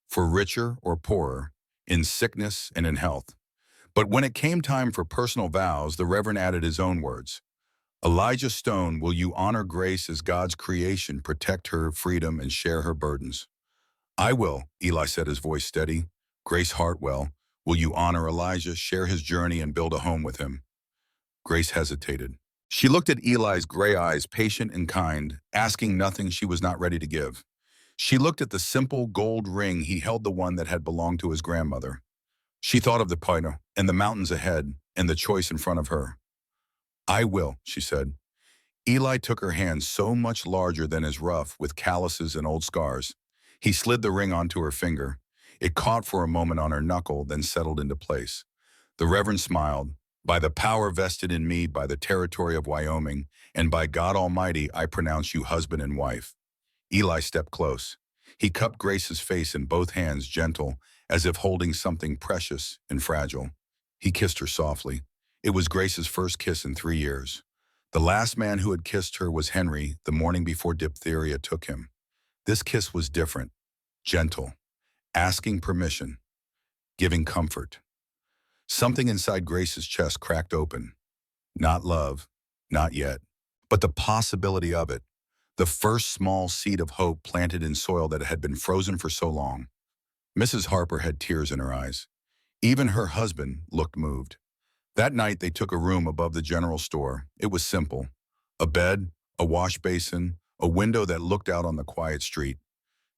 for richer or poorer, in sickness and in health. But when it came time for personal vows, the Reverend added his own words. Elijah Stone, will you honor Grace as God's creation, protect her freedom, and share her burdens? I will, Eli said, his voice steady. Grace Hartwell, will you honor Elijah, share his journey, and build a home with him? Grace hesitated. She looked at Eli's gray eyes, patient and kind, asking nothing she was not ready to give. She looked at the simple gold ring he held, the one that had belonged to his grandmother. She thought of the Pino and the mountains ahead and the choice in front of her. I will, she said. Eli took her hand, so much larger than his rough, with calluses and old scars. He slid the ring onto her finger. It caught for a moment on her knuckle, then settled into place. The Reverend smiled. By the power vested in me by the territory of Wyoming, and by God Almighty, I pronounce you husband and wife. Eli stepped close. He cupped Grace's face in both hands, gentle, as if holding something precious and fragile. He kissed her softly. It was Grace's first kiss in 3 years. The last man who had kissed her was Henry, the morning before diphtheria took him. This kiss was different, gentle, asking permission, giving comfort. Something inside Grace's chest cracked open. Not love, not yet, but the possibility of it. The first small seed of hope planted in soil that had been frozen for so long. Mrs. Harper had tears in her eyes. Even her husband looked moved. That night they took a room above the general store. It was simple. A bed, a wash basin, a window that looked out on the quiet street.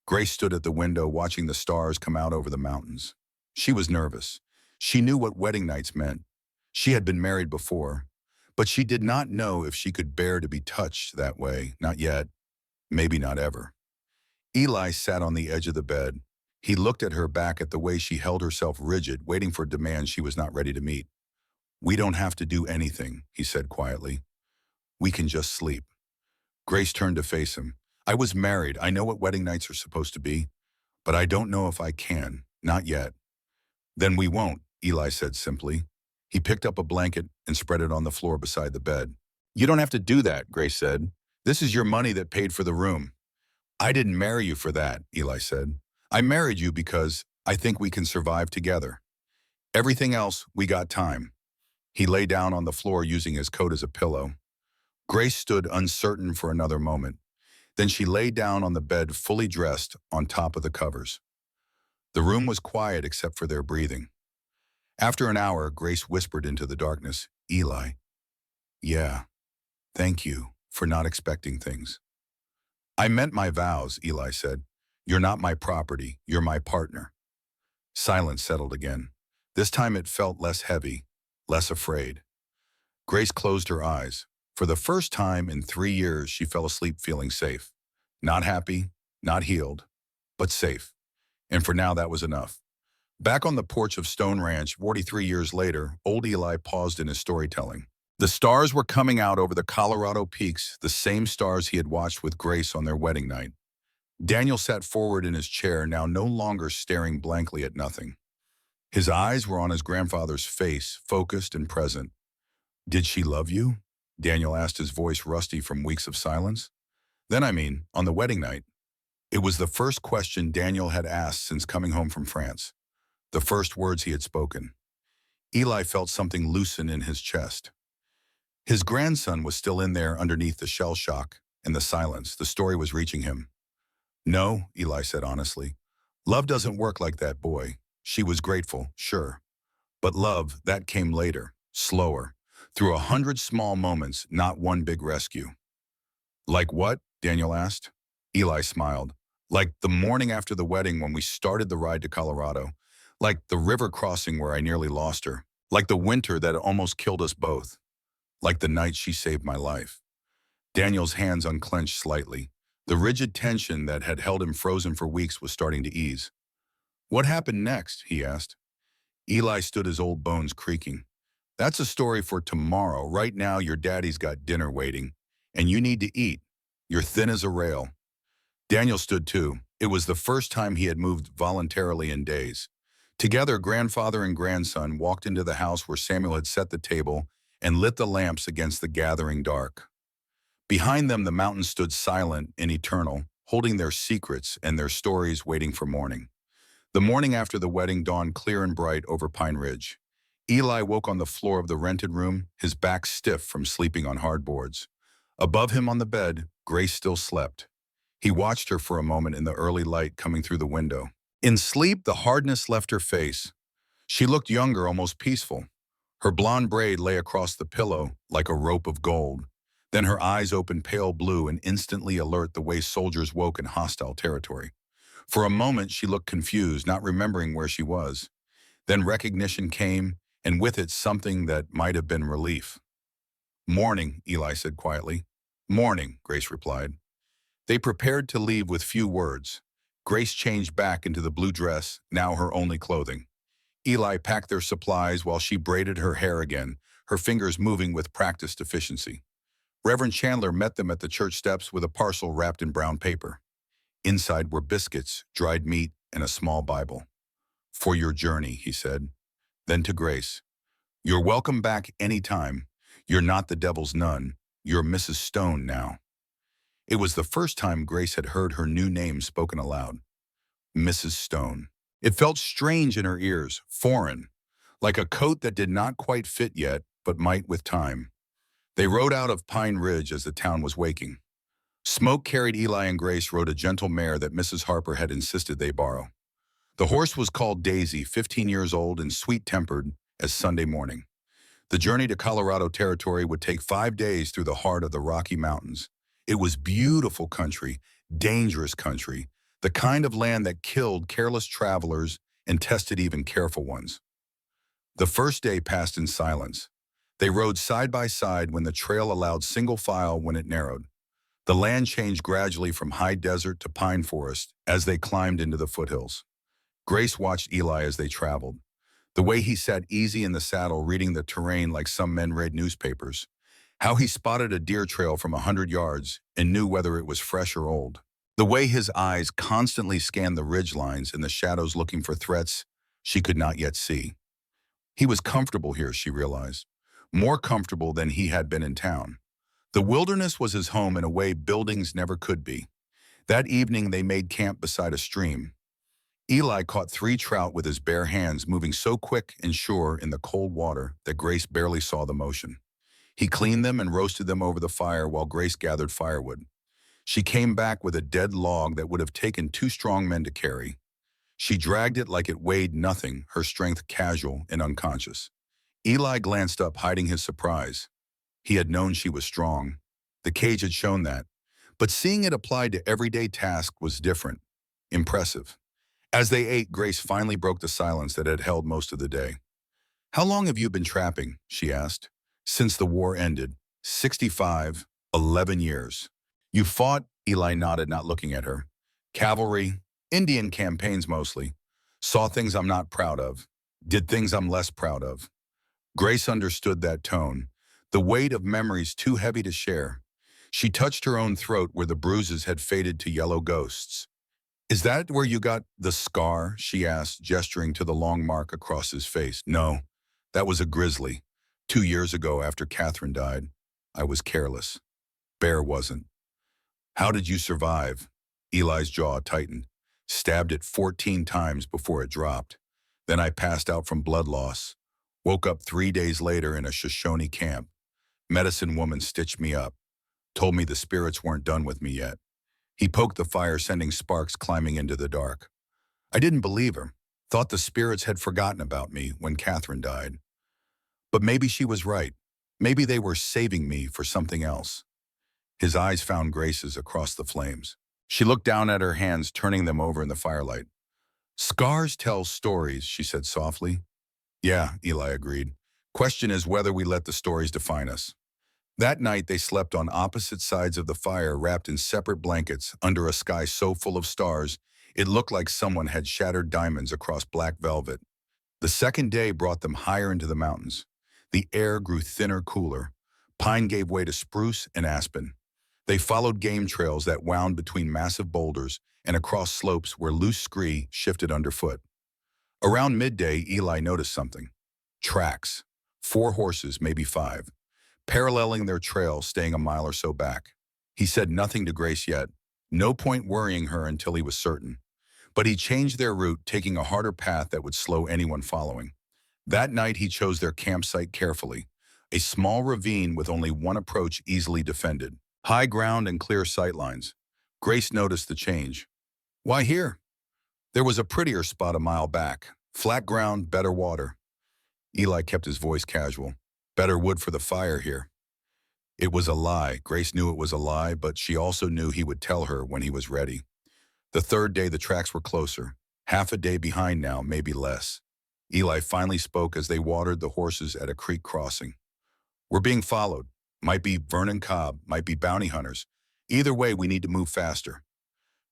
Grace stood at the window watching the stars come out over the mountains. She was nervous. She knew what wedding nights meant. She had been married before, but she did not know if she could bear to be touched that way. Not yet. Maybe not ever. Eli sat on the edge of the bed. He looked at her, back at the way she held herself rigid, waiting for demands she was not ready to meet. We don't have to do anything, he said quietly. We can just sleep. Grace turned to face him. I was married. I know what wedding nights are supposed to be, but I don't know if I can. Not yet. Then we won't, Eli said simply. He picked up a blanket and spread it on the floor beside the bed. You don't have to do that, Grace said. This is your money that paid for the room. I didn't marry you for that, Eli said. I married you because I think we can survive together. Everything else, we got time. He lay down on the floor using his coat as a pillow. Grace stood uncertain for another moment. Then she lay down on the bed, fully dressed, on top of the covers. The room was quiet except for their breathing. After an hour, Grace whispered into the darkness, Eli. Yeah, thank you for not expecting things. I meant my vows, Eli said. You're not my property, you're my partner. Silence settled again. This time it felt less heavy, less afraid. Grace closed her eyes. For the first time in 3 years, she fell asleep feeling safe. Not happy, not healed, but safe. And for now, that was enough. Back on the porch of Stone Ranch, 43 years later, old Eli paused in his storytelling. The stars were coming out over the Colorado peaks, the same stars he had watched with Grace on their wedding night. Daniel sat forward in his chair, now no longer staring blankly at nothing. His eyes were on his grandfather's face, focused and present. Did she love you? Daniel asked, his voice rusty from weeks of silence. Then, on the wedding night. It was the first question Daniel had asked since coming home from France. The first words he had spoken. Eli felt something loosen in his chest. His grandson was still in there underneath the shell shock and the silence. The story was reaching him. No, Eli said honestly. Love doesn't work like that, boy. She was grateful, sure. But love, that came later, slower, through 100 small moments, not one big rescue. Like what? Daniel asked. Eli smiled. Like the morning after the wedding when we started the ride to Colorado. Like the river crossing where I nearly lost her. Like the winter that almost killed us both. Like the night she saved my life. Daniel's hands unclenched slightly. The rigid tension that had held him frozen for weeks was starting to ease. What happened next? He asked. Eli stood, his old bones creaking. That's a story for tomorrow. Right now, your daddy's got dinner waiting, and you need to eat. You're thin as a rail. Daniel stood too. It was the first time he had moved voluntarily in days. Together, grandfather and grandson walked into the house where Samuel had set the table and lit the lamps against the gathering dark. Behind them, the mountains stood silent and eternal, holding their secrets and their stories waiting for morning. The morning after the wedding dawned clear and bright over Pine Ridge. Eli woke on the floor of the rented room, his back stiff from sleeping on hard boards. Above him on the bed, Grace still slept. He watched her for a moment in the early light coming through the window. In sleep, the hardness left her face. She looked younger, almost peaceful. Her blonde braid lay across the pillow like a rope of gold. Then her eyes opened pale blue and instantly alert the way soldiers woke in hostile territory. For a moment, she looked confused, not remembering where she was. Then recognition came, and with it something that might have been relief. "Morning," Eli said quietly. "Morning," Grace replied. They prepared to leave with few words. Grace changed back into the blue dress, now her only clothing. Eli packed their supplies while she braided her hair again, her fingers moving with practiced efficiency. Reverend Chandler met them at the church steps with a parcel wrapped in brown paper. Inside were biscuits, dried meat, and a small Bible. "For your journey," he said. Then to Grace, "You're welcome back any time. You're not the devil's nun. You're Mrs. Stone now." It was the first time Grace had heard her new name spoken aloud. Mrs. Stone. It felt strange in her ears, foreign, like a coat that did not quite fit yet, but might with time. They rode out of Pine Ridge as the town was waking. Smoke carried Eli, and Grace rode a gentle mare that Mrs. Harper had insisted they borrow. The horse was called Daisy, 15 years old and sweet-tempered as Sunday morning. The journey to Colorado Territory would take 5 days through the heart of the Rocky Mountains. It was beautiful country, dangerous country, the kind of land that killed careless travelers and tested even careful ones. The first day passed in silence. They rode side by side when the trail allowed single file when it narrowed. The land changed gradually from high desert to pine forest as they climbed into the foothills. Grace watched Eli as they traveled. The way he sat easy in the saddle reading the terrain like some men read newspapers. How he spotted a deer trail from 100 yards and knew whether it was fresh or old. The way his eyes constantly scanned the ridge lines and the shadows looking for threats she could not yet see. He was comfortable here, she realized. More comfortable than he had been in town. The wilderness was his home in a way buildings never could be. That evening they made camp beside a stream. Eli caught 3 trout with his bare hands, moving so quick and sure in the cold water that Grace barely saw the motion. He cleaned them and roasted them over the fire while Grace gathered firewood. She came back with a dead log that would have taken 2 strong men to carry. She dragged it like it weighed nothing, her strength casual and unconscious. Eli glanced up, hiding his surprise. He had known she was strong. The cage had shown that. But seeing it applied to everyday tasks was different, impressive. As they ate, Grace finally broke the silence that had held most of the day. "How long have you been trapping?" she asked. "Since the war ended. 65, 11 years. You fought?" Eli nodded, not looking at her. "Cavalry, Indian campaigns mostly. Saw things I'm not proud of. Did things I'm less proud of." Grace understood that tone, the weight of memories too heavy to share. She touched her own throat where the bruises had faded to yellow ghosts. "Is that where you got the scar?" she asked, gesturing to the long mark across his face. "No, that was a grizzly. 2 years ago after Catherine died. I was careless. Bear wasn't." "How did you survive?" Eli's jaw tightened. "Stabbed it 14 times before it dropped. Then I passed out from blood loss. Woke up 3 days later in a Shoshone camp. Medicine woman stitched me up. Told me the spirits weren't done with me yet." He poked the fire, sending sparks climbing into the dark. "I didn't believe her. Thought the spirits had forgotten about me when Catherine died. But maybe she was right. Maybe they were saving me for something else." His eyes found Grace's across the flames. She looked down at her hands, turning them over in the firelight. "Scars tell stories," she said softly. "Yeah," Eli agreed. "Question is whether we let the stories define us." That night they slept on opposite sides of the fire, wrapped in separate blankets under a sky so full of stars it looked like someone had shattered diamonds across black velvet. The second day brought them higher into the mountains. The air grew thinner, cooler. Pine gave way to spruce and aspen. They followed game trails that wound between massive boulders and across slopes where loose scree shifted underfoot. Around midday, Eli noticed something. Tracks. 4 horses, maybe 5, paralleling their trail, staying a mile or so back. He said nothing to Grace yet. No point worrying her until he was certain. But he changed their route, taking a harder path that would slow anyone following. That night, he chose their campsite carefully. A small ravine with only one approach easily defended. High ground and clear sightlines. Grace noticed the change. Why here? There was a prettier spot a mile back. Flat ground, better water. Eli kept his voice casual. Better wood for the fire here. It was a lie. Grace knew it was a lie, but she also knew he would tell her when he was ready. The third day, the tracks were closer. Half a day behind now, maybe less. Eli finally spoke as they watered the horses at a creek crossing. We're being followed. Might be Vernon Cobb, might be bounty hunters. Either way, we need to move faster.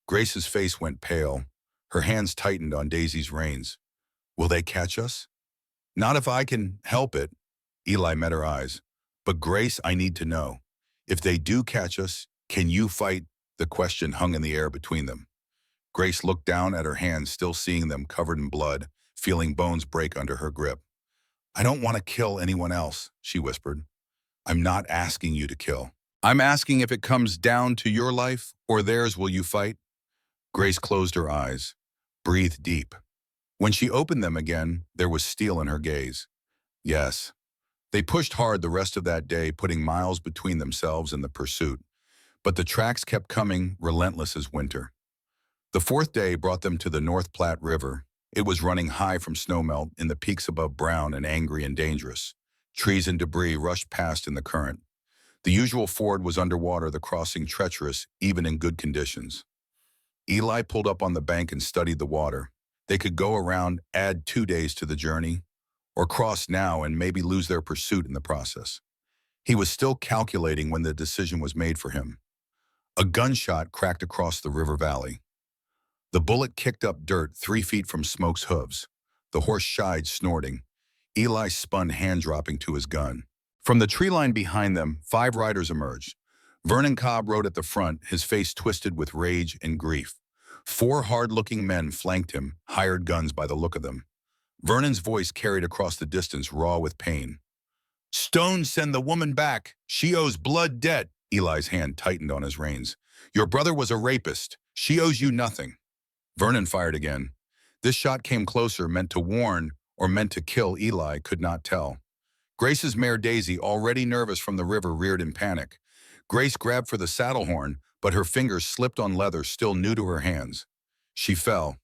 Grace's face went pale. Her hands tightened on Daisy's reins. Will they catch us? Not if I can help it. Eli met her eyes. But Grace, I need to know. If they do catch us, can you fight? The question hung in the air between them. Grace looked down at her hands, still seeing them covered in blood, feeling bones break under her grip. I don't want to kill anyone else, she whispered. I'm not asking you to kill. I'm asking if it comes down to your life or theirs, will you fight? Grace closed her eyes, breathed deep. When she opened them again, there was steel in her gaze. Yes. They pushed hard the rest of that day, putting miles between themselves and the pursuit. But the tracks kept coming, relentless as winter. The fourth day brought them to the North Platte River. It was running high from snowmelt in the peaks above brown and angry and dangerous. Trees and debris rushed past in the current. The usual ford was underwater, the crossing treacherous, even in good conditions. Eli pulled up on the bank and studied the water. They could go around, add 2 days to the journey, or cross now and maybe lose their pursuit in the process. He was still calculating when the decision was made for him. A gunshot cracked across the river valley. The bullet kicked up dirt 3 feet from Smoke's hooves. The horse shied, snorting. Eli spun, hand-dropping to his gun. From the tree line behind them, 5 riders emerged. Vernon Cobb rode at the front, his face twisted with rage and grief. 4 hard-looking men flanked him, hired guns by the look of them. Vernon's voice carried across the distance, raw with pain. Stone, send the woman back. She owes blood debt. Eli's hand tightened on his reins. Your brother was a rapist. She owes you nothing. Vernon fired again. This shot came closer, meant to warn or meant to kill. Eli could not tell. Grace's mare Daisy, already nervous from the river, reared in panic. Grace grabbed for the saddle horn, but her fingers slipped on leather still new to her hands. She fell.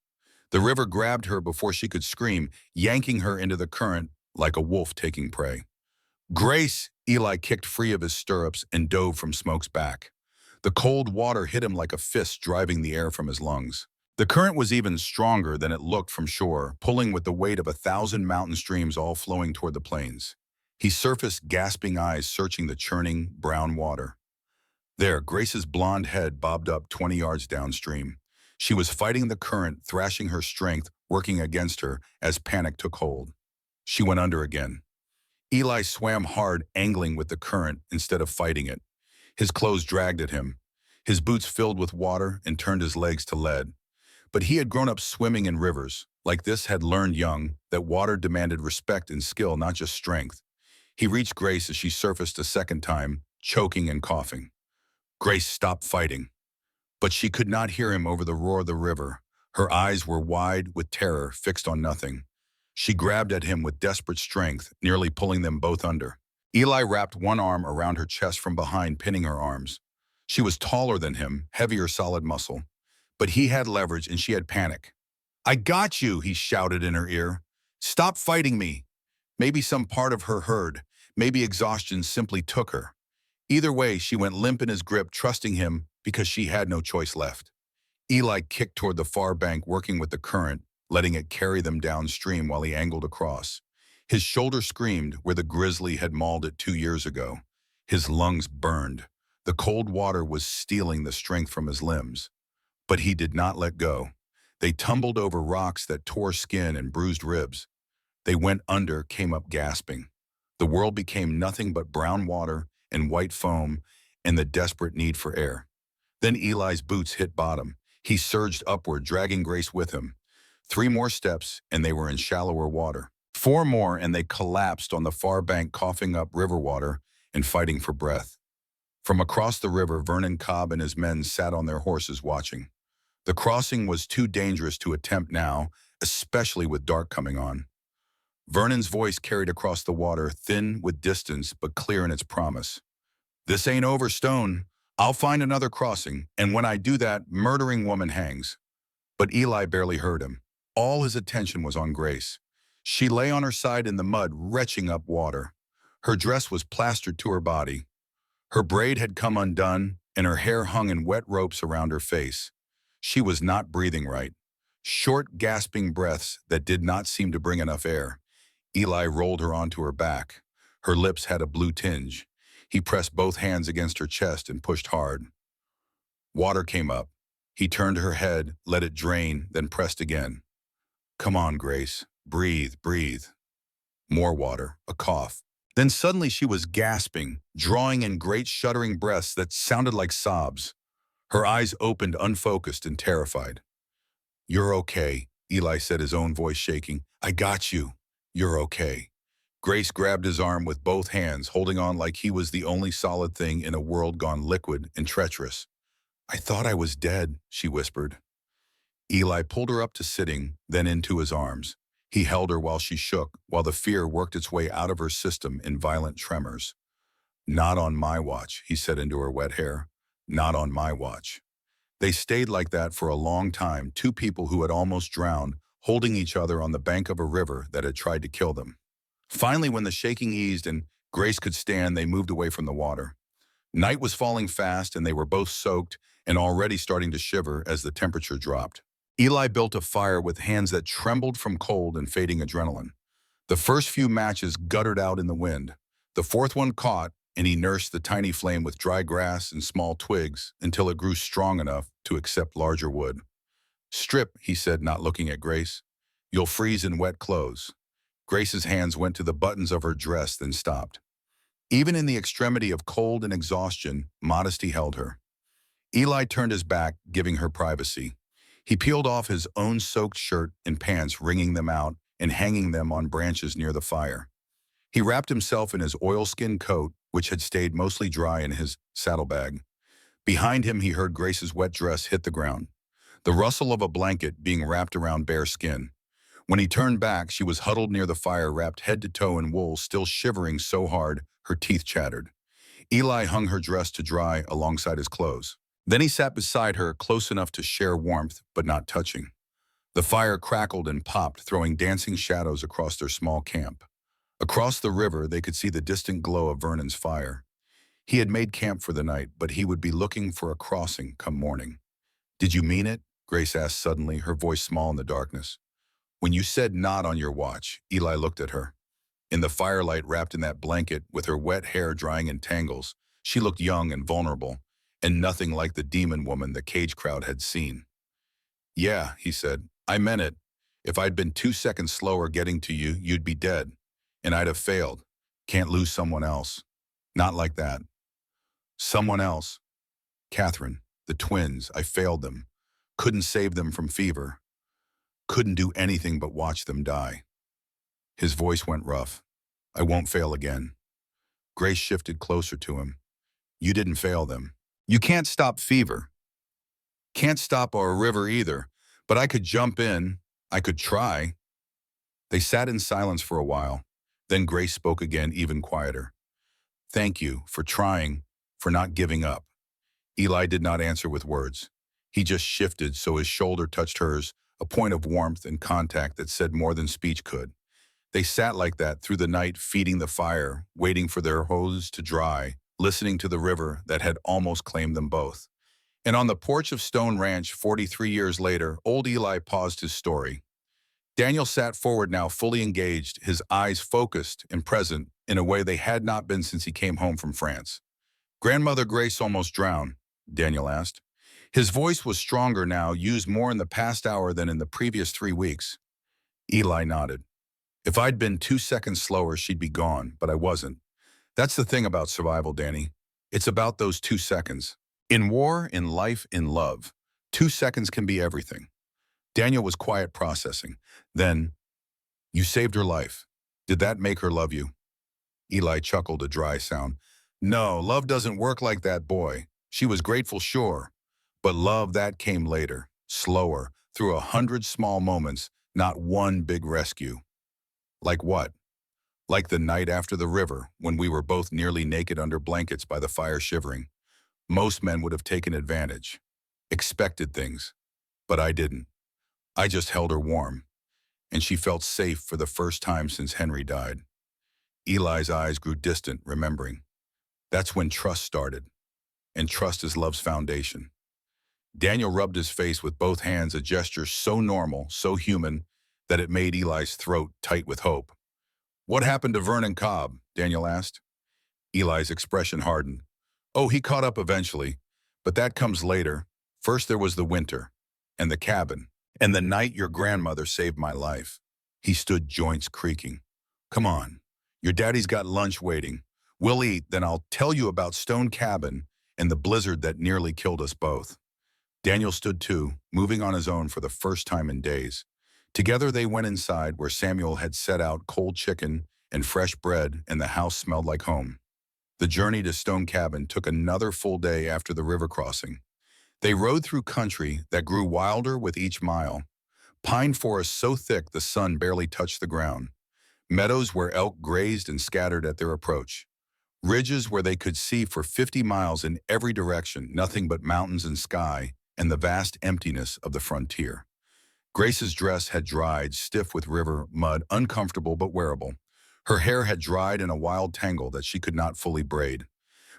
The river grabbed her before she could scream, yanking her into the current like a wolf taking prey. Grace! Eli kicked free of his stirrups and dove from Smoke's back. The cold water hit him like a fist, driving the air from his lungs. The current was even stronger than it looked from shore, pulling with the weight of 1,000 mountain streams all flowing toward the plains. He surfaced, gasping eyes searching the churning, brown water. There, Grace's blonde head bobbed up 20 yards downstream. She was fighting the current, thrashing her strength, working against her as panic took hold. She went under again. Eli swam hard, angling with the current instead of fighting it. His clothes dragged at him. His boots filled with water and turned his legs to lead. But he had grown up swimming in rivers. Like this, had learned young that water demanded respect and skill, not just strength. He reached Grace as she surfaced a second time, choking and coughing. Grace stopped fighting. But she could not hear him over the roar of the river. Her eyes were wide with terror, fixed on nothing. She grabbed at him with desperate strength, nearly pulling them both under. Eli wrapped one arm around her chest from behind, pinning her arms. She was taller than him, heavier solid muscle. But he had leverage and she had panic. I got you, he shouted in her ear. Stop fighting me. Maybe some part of her heard. Maybe exhaustion simply took her. Either way, she went limp in his grip, trusting him because she had no choice left. Eli kicked toward the far bank, working with the current, letting it carry them downstream while he angled across. His shoulder screamed where the grizzly had mauled it 2 years ago. His lungs burned. The cold water was stealing the strength from his limbs. But he did not let go. They tumbled over rocks that tore skin and bruised ribs. They went under, came up gasping. The world became nothing but brown water and white foam, and the desperate need for air. Then Eli's boots hit bottom. He surged upward, dragging Grace with him. 3 more steps, and they were in shallower water. 4 more, and they collapsed on the far bank, coughing up river water and fighting for breath. From across the river, Vernon Cobb and his men sat on their horses watching. The crossing was too dangerous to attempt now, especially with dark coming on. Vernon's voice carried across the water, thin with distance but clear in its promise. "This ain't over, Stone. I'll find another crossing, and when I do that, murdering woman hangs." But Eli barely heard him. All his attention was on Grace. She lay on her side in the mud, retching up water. Her dress was plastered to her body. Her braid had come undone, and her hair hung in wet ropes around her face. She was not breathing right. Short, gasping breaths that did not seem to bring enough air. Eli rolled her onto her back. Her lips had a blue tinge. He pressed both hands against her chest and pushed hard. Water came up. He turned her head, let it drain, then pressed again. "Come on, Grace. Breathe, breathe." More water, a cough. Then suddenly she was gasping, drawing in great shuddering breaths that sounded like sobs. Her eyes opened, unfocused and terrified. "You're okay," Eli said, his own voice shaking. "I got you. You're okay." Grace grabbed his arm with both hands, holding on like he was the only solid thing in a world gone liquid and treacherous. "I thought I was dead," she whispered. Eli pulled her up to sitting, then into his arms. He held her while she shook, while the fear worked its way out of her system in violent tremors. "Not on my watch," he said into her wet hair. "Not on my watch." They stayed like that for a long time, 2 people who had almost drowned, holding each other on the bank of a river that had tried to kill them. Finally, when the shaking eased and Grace could stand, they moved away from the water. Night was falling fast, and they were both soaked and already starting to shiver as the temperature dropped. Eli built a fire with hands that trembled from cold and fading adrenaline. The first few matches guttered out in the wind. The 4th one caught, and he nursed the tiny flame with dry grass and small twigs until it grew strong enough to accept larger wood. "Strip," he said, not looking at Grace. "You'll freeze in wet clothes." Grace's hands went to the buttons of her dress, then stopped. Even in the extremity of cold and exhaustion, modesty held her. Eli turned his back, giving her privacy. He peeled off his own soaked shirt and pants, wringing them out and hanging them on branches near the fire. He wrapped himself in his oilskin coat, which had stayed mostly dry in his saddlebag. Behind him, he heard Grace's wet dress hit the ground, the rustle of a blanket being wrapped around bare skin. When he turned back, she was huddled near the fire, wrapped head to toe in wool, still shivering so hard her teeth chattered. Eli hung her dress to dry alongside his clothes. Then he sat beside her, close enough to share warmth, but not touching. The fire crackled and popped, throwing dancing shadows across their small camp. Across the river, they could see the distant glow of Vernon's fire. He had made camp for the night, but he would be looking for a crossing come morning. "Did you mean it?" Grace asked suddenly, her voice small in the darkness. "When you said not on your watch," Eli looked at her. In the firelight, wrapped in that blanket, with her wet hair drying in tangles, she looked young and vulnerable, and nothing like the demon woman the cage crowd had seen. "Yeah," he said, "I meant it. If I'd been 2 seconds slower getting to you, you'd be dead. And I'd have failed. Can't lose someone else. Not like that." "Someone else?" "Catherine, the twins. I failed them. Couldn't save them from fever. Couldn't do anything but watch them die." His voice went rough. "I won't fail again." Grace shifted closer to him. "You didn't fail them. You can't stop fever. Can't stop a river either. But I could jump in. I could try." They sat in silence for a while. Then Grace spoke again, even quieter. "Thank you for trying, for not giving up." Eli did not answer with words. He just shifted so his shoulder touched hers, a point of warmth and contact that said more than speech could. They sat like that through the night, feeding the fire, waiting for their hose to dry, listening to the river that had almost claimed them both. And on the porch of Stone Ranch, 43 years later, old Eli paused his story. Daniel sat forward now, fully engaged, his eyes focused and present in a way they had not been since he came home from France. "Grandmother Grace almost drowned?" Daniel asked. His voice was stronger now, used more in the past hour than in the previous 3 weeks. Eli nodded. "If I'd been 2 seconds slower, she'd be gone, but I wasn't. That's the thing about survival, Danny. It's about those 2 seconds. In war, in life, in love, 2 seconds can be everything. Daniel was quiet processing. Then, you saved her life. Did that make her love you? Eli chuckled a dry sound. No, love doesn't work like that, boy. She was grateful, sure. But love, that came later, slower, through 100 small moments, not one big rescue. Like what? Like the night after the river, when we were both nearly naked under blankets by the fire shivering. Most men would have taken advantage, expected things, but I didn't. I just held her warm, and she felt safe for the first time since Henry died. Eli's eyes grew distant, remembering. That's when trust started, and trust is love's foundation. Daniel rubbed his face with both hands, a gesture so normal, so human, that it made Eli's throat tight with hope. What happened to Vernon Cobb? Daniel asked. Eli's expression hardened. Oh, he caught up eventually, but that comes later. First there was the winter, and the cabin, and the night your grandmother saved my life. He stood, joints creaking. Come on, your daddy's got lunch waiting. We'll eat, then I'll tell you about Stone Cabin and the blizzard that nearly killed us both. Daniel stood too, moving on his own for the first time in days. Together they went inside where Samuel had set out cold chicken and fresh bread, and the house smelled like home. The journey to Stone Cabin took another full day after the river crossing. They rode through country that grew wilder with each mile. Pine forests so thick the sun barely touched the ground. Meadows where elk grazed and scattered at their approach. Ridges where they could see for 50 miles in every direction, nothing but mountains and sky, and the vast emptiness of the frontier. Grace's dress had dried, stiff with river mud, uncomfortable but wearable. Her hair had dried in a wild tangle that she could not fully braid.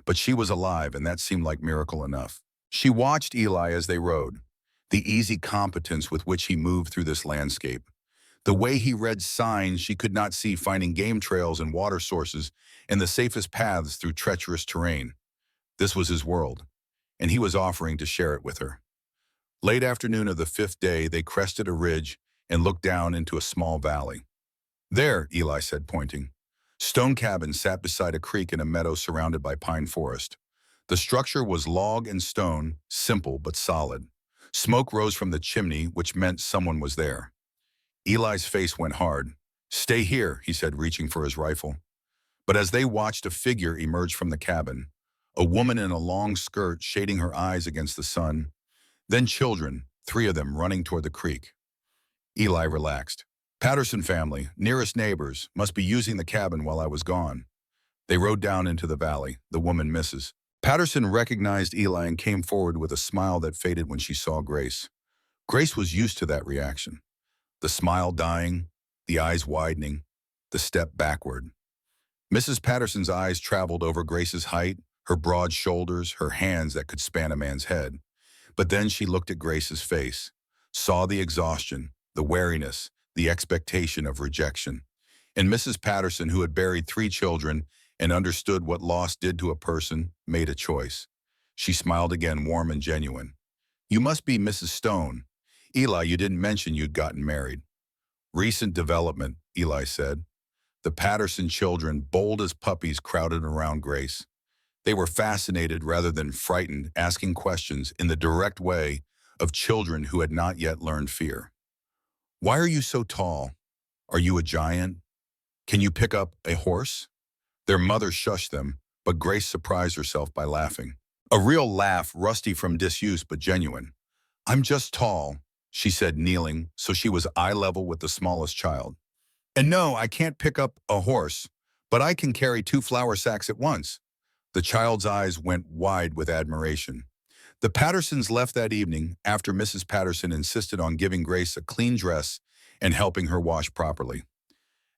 But she was alive, and that seemed like miracle enough. She watched Eli as they rode, the easy competence with which he moved through this landscape. The way he read signs she could not see, finding game trails and water sources and the safest paths through treacherous terrain. This was his world, and he was offering to share it with her. Late afternoon of the 5th day, they crested a ridge and looked down into a small valley. There, Eli said, pointing. Stone Cabin sat beside a creek in a meadow surrounded by pine forest. The structure was log and stone, simple but solid. Smoke rose from the chimney, which meant someone was there. Eli's face went hard. Stay here, he said, reaching for his rifle. But as they watched, a figure emerge from the cabin, a woman in a long skirt shading her eyes against the sun. Then children, 3 of them running toward the creek. Eli relaxed. Patterson family, nearest neighbors, must be using the cabin while I was gone. They rode down into the valley, the woman Mrs. Patterson recognized Eli and came forward with a smile that faded when she saw Grace. Grace was used to that reaction. The smile dying, the eyes widening, the step backward. Mrs. Patterson's eyes traveled over Grace's height, her broad shoulders, her hands that could span a man's head. But then she looked at Grace's face, saw the exhaustion, the wariness, the expectation of rejection. And Mrs. Patterson, who had buried 3 children and understood what loss did to a person, made a choice. She smiled again, warm and genuine. You must be Mrs. Stone. Eli, you didn't mention you'd gotten married. Recent development, Eli said. The Patterson children, bold as puppies, crowded around Grace. They were fascinated rather than frightened, asking questions in the direct way of children who had not yet learned fear. Why are you so tall? Are you a giant? Can you pick up a horse? Their mother shushed them, but Grace surprised herself by laughing. A real laugh, rusty from disuse but genuine. I'm just tall, she said, kneeling, so she was eye level with the smallest child. And no, I can't pick up a horse, but I can carry 2 flour sacks at once. The child's eyes went wide with admiration. The Pattersons left that evening after Mrs. Patterson insisted on giving Grace a clean dress and helping her wash properly.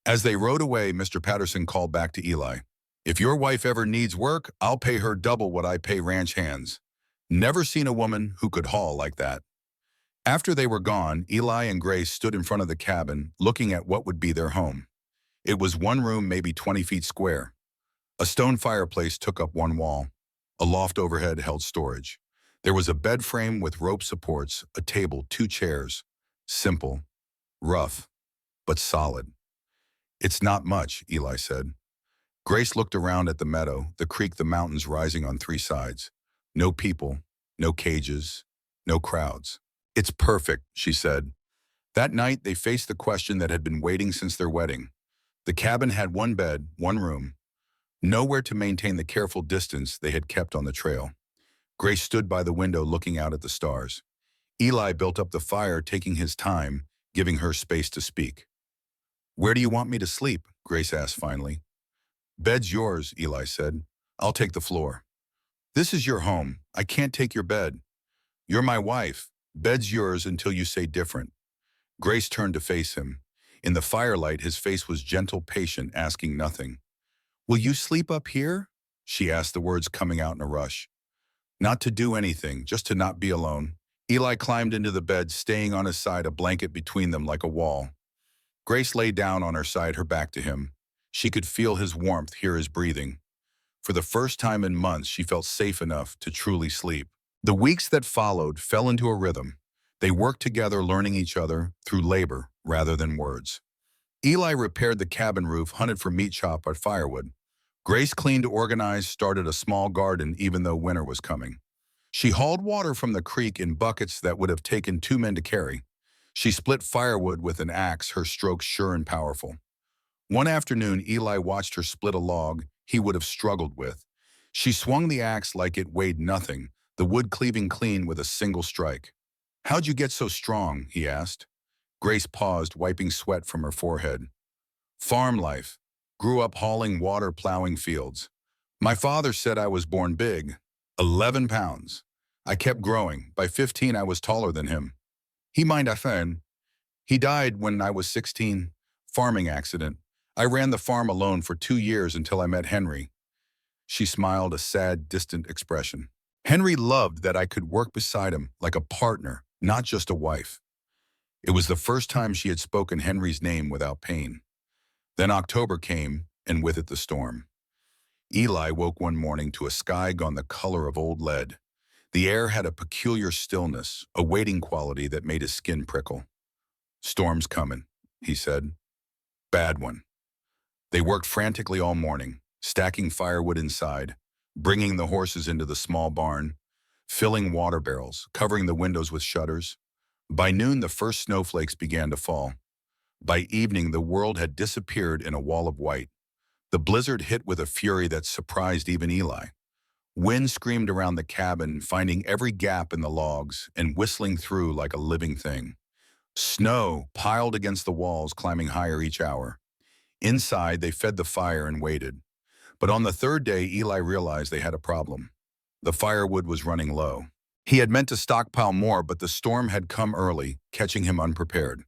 As they rode away, Mr. Patterson called back to Eli. If your wife ever needs work, I'll pay her double what I pay ranch hands. Never seen a woman who could haul like that. After they were gone, Eli and Grace stood in front of the cabin, looking at what would be their home. It was one room, maybe 20 feet square. A stone fireplace took up one wall. A loft overhead held storage. There was a bed frame with rope supports, a table, 2 chairs. Simple, rough, but solid. It's not much, Eli said. Grace looked around at the meadow, the creek, the mountains rising on three sides. No people, no cages, no crowds. It's perfect, she said. That night, they faced the question that had been waiting since their wedding. The cabin had one bed, one room, nowhere to maintain the careful distance they had kept on the trail. Grace stood by the window looking out at the stars. Eli built up the fire, taking his time, giving her space to speak. "Where do you want me to sleep?" Grace asked finally. "Bed's yours," Eli said. "I'll take the floor." "This is your home. I can't take your bed. You're my wife. Bed's yours until you say different." Grace turned to face him. In the firelight, his face was gentle, patient, asking nothing. "Will you sleep up here?" she asked, the words coming out in a rush. "Not to do anything, just to not be alone." Eli climbed into the bed, staying on his side, a blanket between them like a wall. Grace lay down on her side, her back to him. She could feel his warmth, hear his breathing. For the first time in months, she felt safe enough to truly sleep. The weeks that followed fell into a rhythm. They worked together, learning each other through labor rather than words. Eli repaired the cabin roof, hunted for meat chop or firewood. Grace cleaned, organized, started a small garden even though winter was coming. She hauled water from the creek in buckets that would have taken two men to carry. She split firewood with an axe, her strokes sure and powerful. One afternoon, Eli watched her split a log he would have struggled with. She swung the axe like it weighed nothing, the wood cleaving clean with a single strike. "How'd you get so strong?" he asked. Grace paused, wiping sweat from her forehead. "Farm life. Grew up hauling water, plowing fields. My father said I was born big. 11 pounds. I kept growing. By 15, I was taller than him. He mind I fan. He died when I was 16. Farming accident. I ran the farm alone for 2 years until I met Henry." She smiled, a sad, distant expression. "Henry loved that I could work beside him like a partner, not just a wife." It was the first time she had spoken Henry's name without pain. Then October came, and with it the storm. Eli woke one morning to a sky gone the color of old lead. The air had a peculiar stillness, a waiting quality that made his skin prickle. "Storm's coming," he said. "Bad one." They worked frantically all morning, stacking firewood inside, bringing the horses into the small barn, filling water barrels, covering the windows with shutters. By noon, the first snowflakes began to fall. By evening, the world had disappeared in a wall of white. The blizzard hit with a fury that surprised even Eli. Wind screamed around the cabin, finding every gap in the logs and whistling through like a living thing. Snow piled against the walls, climbing higher each hour. Inside, they fed the fire and waited. But on the third day, Eli realized they had a problem. The firewood was running low. He had meant to stockpile more, but the storm had come early, catching him unprepared.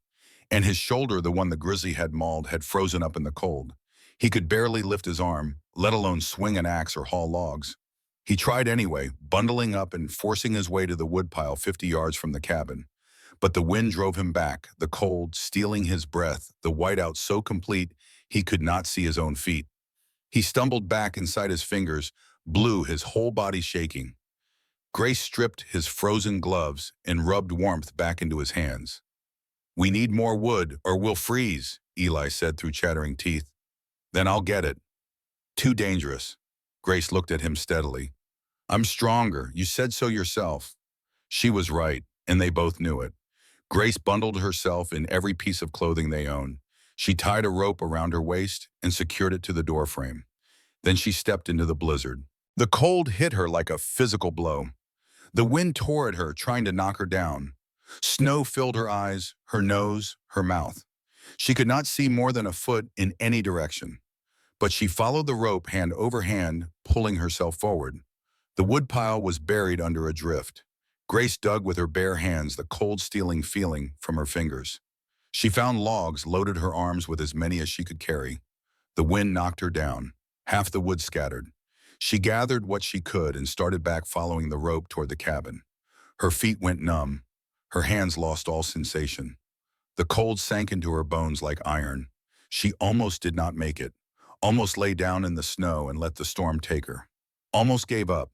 And his shoulder, the one the grizzly had mauled, had frozen up in the cold. He could barely lift his arm, let alone swing an axe or haul logs. He tried anyway, bundling up and forcing his way to the woodpile 50 yards from the cabin. But the wind drove him back, the cold stealing his breath, the whiteout so complete he could not see his own feet. He stumbled back inside his fingers, blue, his whole body shaking. Grace stripped his frozen gloves and rubbed warmth back into his hands. "We need more wood or we'll freeze," Eli said through chattering teeth. "Then I'll get it." "Too dangerous." Grace looked at him steadily. "I'm stronger. You said so yourself." She was right, and they both knew it. Grace bundled herself in every piece of clothing they owned. She tied a rope around her waist and secured it to the doorframe. Then she stepped into the blizzard. The cold hit her like a physical blow. The wind tore at her, trying to knock her down. Snow filled her eyes, her nose, her mouth. She could not see more than a foot in any direction. But she followed the rope hand over hand, pulling herself forward. The woodpile was buried under a drift. Grace dug with her bare hands, the cold stealing feeling from her fingers. She found logs, loaded her arms with as many as she could carry. The wind knocked her down. Half the wood scattered. She gathered what she could and started back, following the rope toward the cabin. Her feet went numb. Her hands lost all sensation. The cold sank into her bones like iron. She almost did not make it. Almost lay down in the snow and let the storm take her. Almost gave up.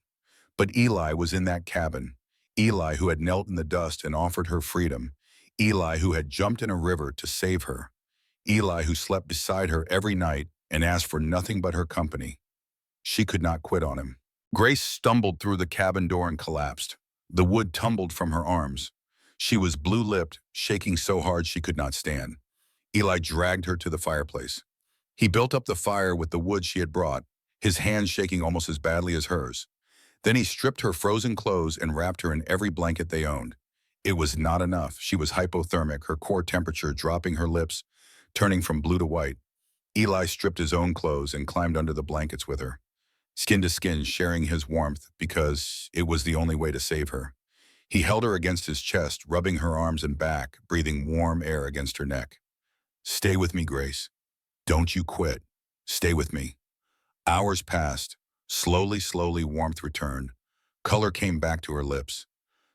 But Eli was in that cabin. Eli, who had knelt in the dust and offered her freedom. Eli, who had jumped in a river to save her. Eli, who slept beside her every night and asked for nothing but her company. She could not quit on him. Grace stumbled through the cabin door and collapsed. The wood tumbled from her arms. She was blue-lipped, shaking so hard she could not stand. Eli dragged her to the fireplace. He built up the fire with the wood she had brought, his hands shaking almost as badly as hers. Then he stripped her frozen clothes and wrapped her in every blanket they owned. It was not enough. She was hypothermic, her core temperature dropping, her lips turning from blue to white. Eli stripped his own clothes and climbed under the blankets with her, skin to skin, sharing his warmth because it was the only way to save her. He held her against his chest, rubbing her arms and back, breathing warm air against her neck. "Stay with me, Grace. Don't you quit. Stay with me." Hours passed. Slowly, warmth returned. Color came back to her lips.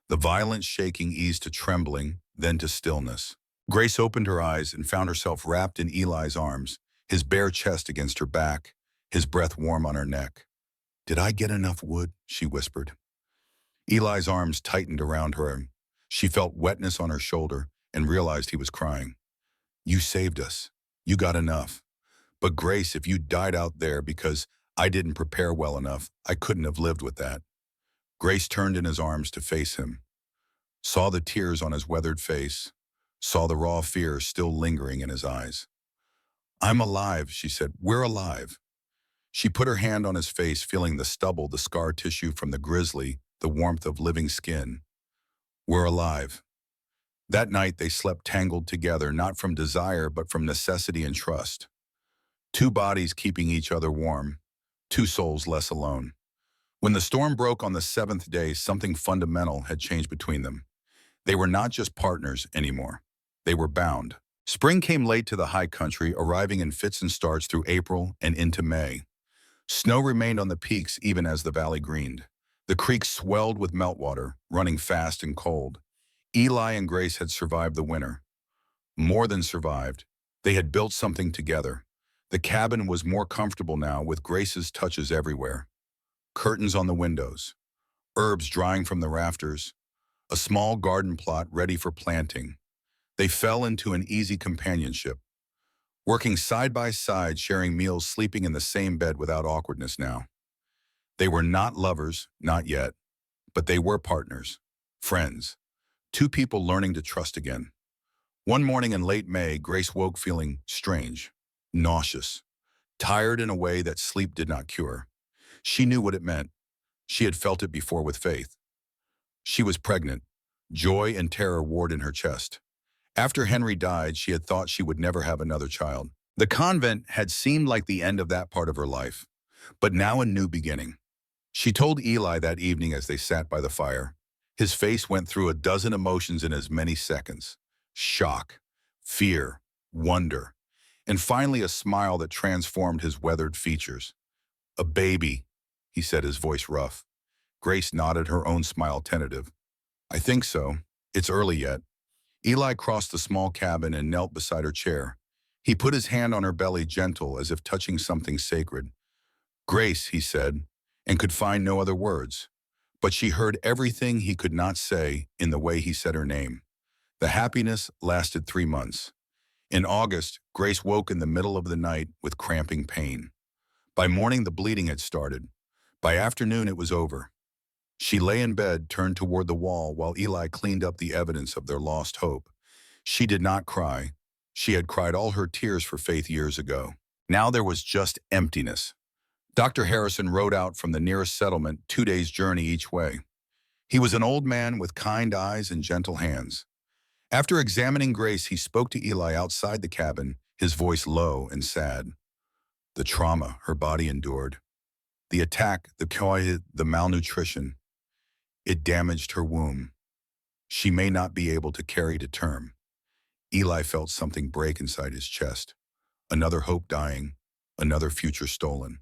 The violent shaking eased to trembling, then to stillness. Grace opened her eyes and found herself wrapped in Eli's arms, his bare chest against her back, his breath warm on her neck. "Did I get enough wood?" she whispered. Eli's arms tightened around her. She felt wetness on her shoulder and realized he was crying. "You saved us. You got enough. But Grace, if you died out there because I didn't prepare well enough, I couldn't have lived with that." Grace turned in his arms to face him, saw the tears on his weathered face, saw the raw fear still lingering in his eyes. "I'm alive," she said. "We're alive." She put her hand on his face, feeling the stubble, the scar tissue from the grizzly, the warmth of living skin. "We're alive." That night they slept tangled together, not from desire but from necessity and trust. Two bodies keeping each other warm, two souls less alone. When the storm broke on the seventh day, something fundamental had changed between them. They were not just partners anymore. They were bound. Spring came late to the high country, arriving in fits and starts through April and into May. Snow remained on the peaks even as the valley greened. The creek swelled with meltwater, running fast and cold. Eli and Grace had survived the winter. More than survived. They had built something together. The cabin was more comfortable now, with Grace's touches everywhere. Curtains on the windows, herbs drying from the rafters, a small garden plot ready for planting. They fell into an easy companionship, working side by side, sharing meals, sleeping in the same bed without awkwardness now. They were not lovers, not yet, but they were partners, friends, two people learning to trust again. One morning in late May, Grace woke feeling strange, nauseous, tired in a way that sleep did not cure. She knew what it meant. She had felt it before with Faith. She was pregnant. Joy and terror warred in her chest. After Henry died, she had thought she would never have another child. The convent had seemed like the end of that part of her life, but now a new beginning. She told Eli that evening as they sat by the fire. His face went through a dozen emotions in as many seconds. Shock, fear, wonder, and finally a smile that transformed his weathered features. "A baby," he said, his voice rough. Grace nodded, her own smile tentative. "I think so. It's early yet." Eli crossed the small cabin and knelt beside her chair. He put his hand on her belly, gentle, as if touching something sacred. "Grace," he said, and could find no other words. But she heard everything he could not say in the way he said her name. The happiness lasted 3 months. In August, Grace woke in the middle of the night with cramping pain. By morning, the bleeding had started. By afternoon, it was over. She lay in bed, turned toward the wall, while Eli cleaned up the evidence of their lost hope. She did not cry. She had cried all her tears for Faith years ago. Now there was just emptiness. Dr. Harrison rode out from the nearest settlement, 2 days' journey each way. He was an old man with kind eyes and gentle hands. After examining Grace, he spoke to Eli outside the cabin, his voice low and sad. The trauma her body endured, the attack, the malnutrition, it damaged her womb. She may not be able to carry to term. Eli felt something break inside his chest. Another hope dying, another future stolen.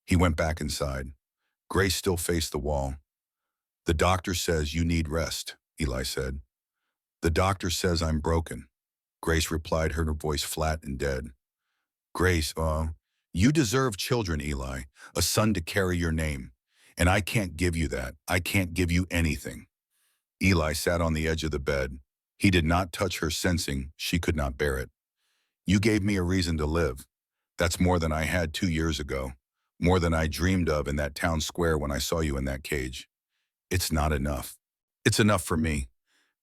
He went back inside. Grace still faced the wall. "The doctor says you need rest," Eli said. "The doctor says I'm broken," Grace replied, her voice flat and dead. "Grace, you deserve children, Eli, a son to carry your name. And I can't give you that. I can't give you anything." Eli sat on the edge of the bed. He did not touch her, sensing she could not bear it. "You gave me a reason to live. That's more than I had 2 years ago, more than I dreamed of in that town square when I saw you in that cage. It's not enough. It's enough for me.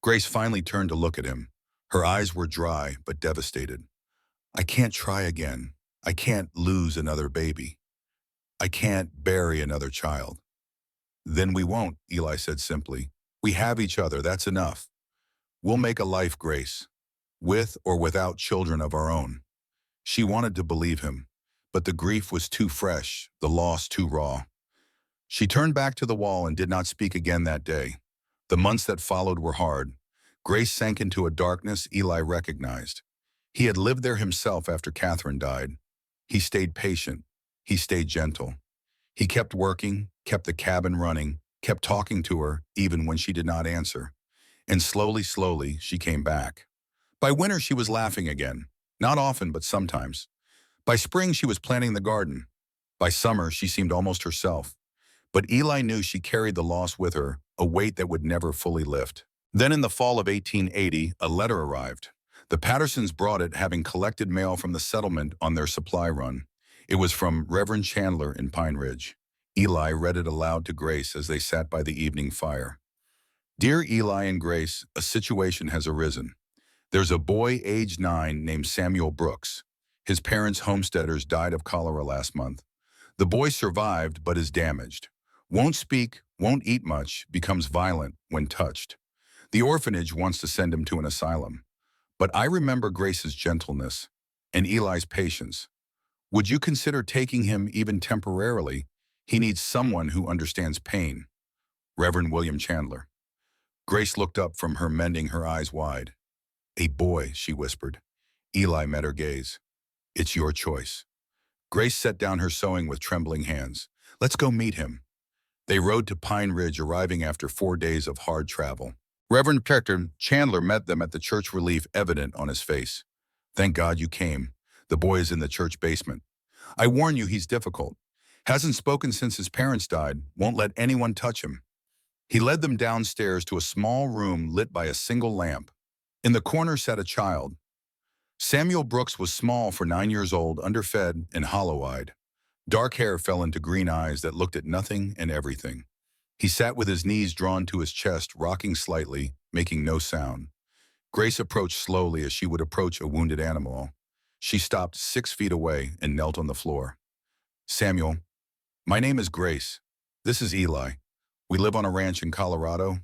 Grace finally turned to look at him. Her eyes were dry but devastated. I can't try again. I can't lose another baby. I can't bury another child. Then we won't, Eli said simply. We have each other, that's enough. We'll make a life, Grace, with or without children of our own. She wanted to believe him, but the grief was too fresh, the loss too raw. She turned back to the wall and did not speak again that day. The months that followed were hard. Grace sank into a darkness Eli recognized. He had lived there himself after Catherine died. He stayed patient. He stayed gentle. He kept working, kept the cabin running, kept talking to her even when she did not answer. And slowly, she came back. By winter, she was laughing again. Not often, but sometimes. By spring, she was planting the garden. By summer, she seemed almost herself. But Eli knew she carried the loss with her, a weight that would never fully lift. Then in the fall of 1880, a letter arrived. The Pattersons brought it, having collected mail from the settlement on their supply run. It was from Reverend Chandler in Pine Ridge. Eli read it aloud to Grace as they sat by the evening fire. Dear Eli and Grace, a situation has arisen. There's a boy aged 9 named Samuel Brooks. His parents, homesteaders, died of cholera last month. The boy survived but is damaged. Won't speak, won't eat much, becomes violent when touched. The orphanage wants to send him to an asylum. But I remember Grace's gentleness and Eli's patience. Would you consider taking him even temporarily? He needs someone who understands pain. Reverend William Chandler. Grace looked up from her, mending, her eyes wide. A boy, she whispered. Eli met her gaze. It's your choice. Grace set down her sewing with trembling hands. Let's go meet him. They rode to Pine Ridge, arriving after 4 days of hard travel. Reverend Dr. Chandler met them at the church, relief evident on his face. Thank God you came. The boy is in the church basement. I warn you, he's difficult. Hasn't spoken since his parents died, won't let anyone touch him. He led them downstairs to a small room lit by a single lamp. In the corner sat a child. Samuel Brooks was small for 9 years old, underfed and hollow-eyed. Dark hair fell into green eyes that looked at nothing and everything. He sat with his knees drawn to his chest, rocking slightly, making no sound. Grace approached slowly as she would approach a wounded animal. She stopped 6 feet away and knelt on the floor. Samuel, my name is Grace. This is Eli. We live on a ranch in Colorado.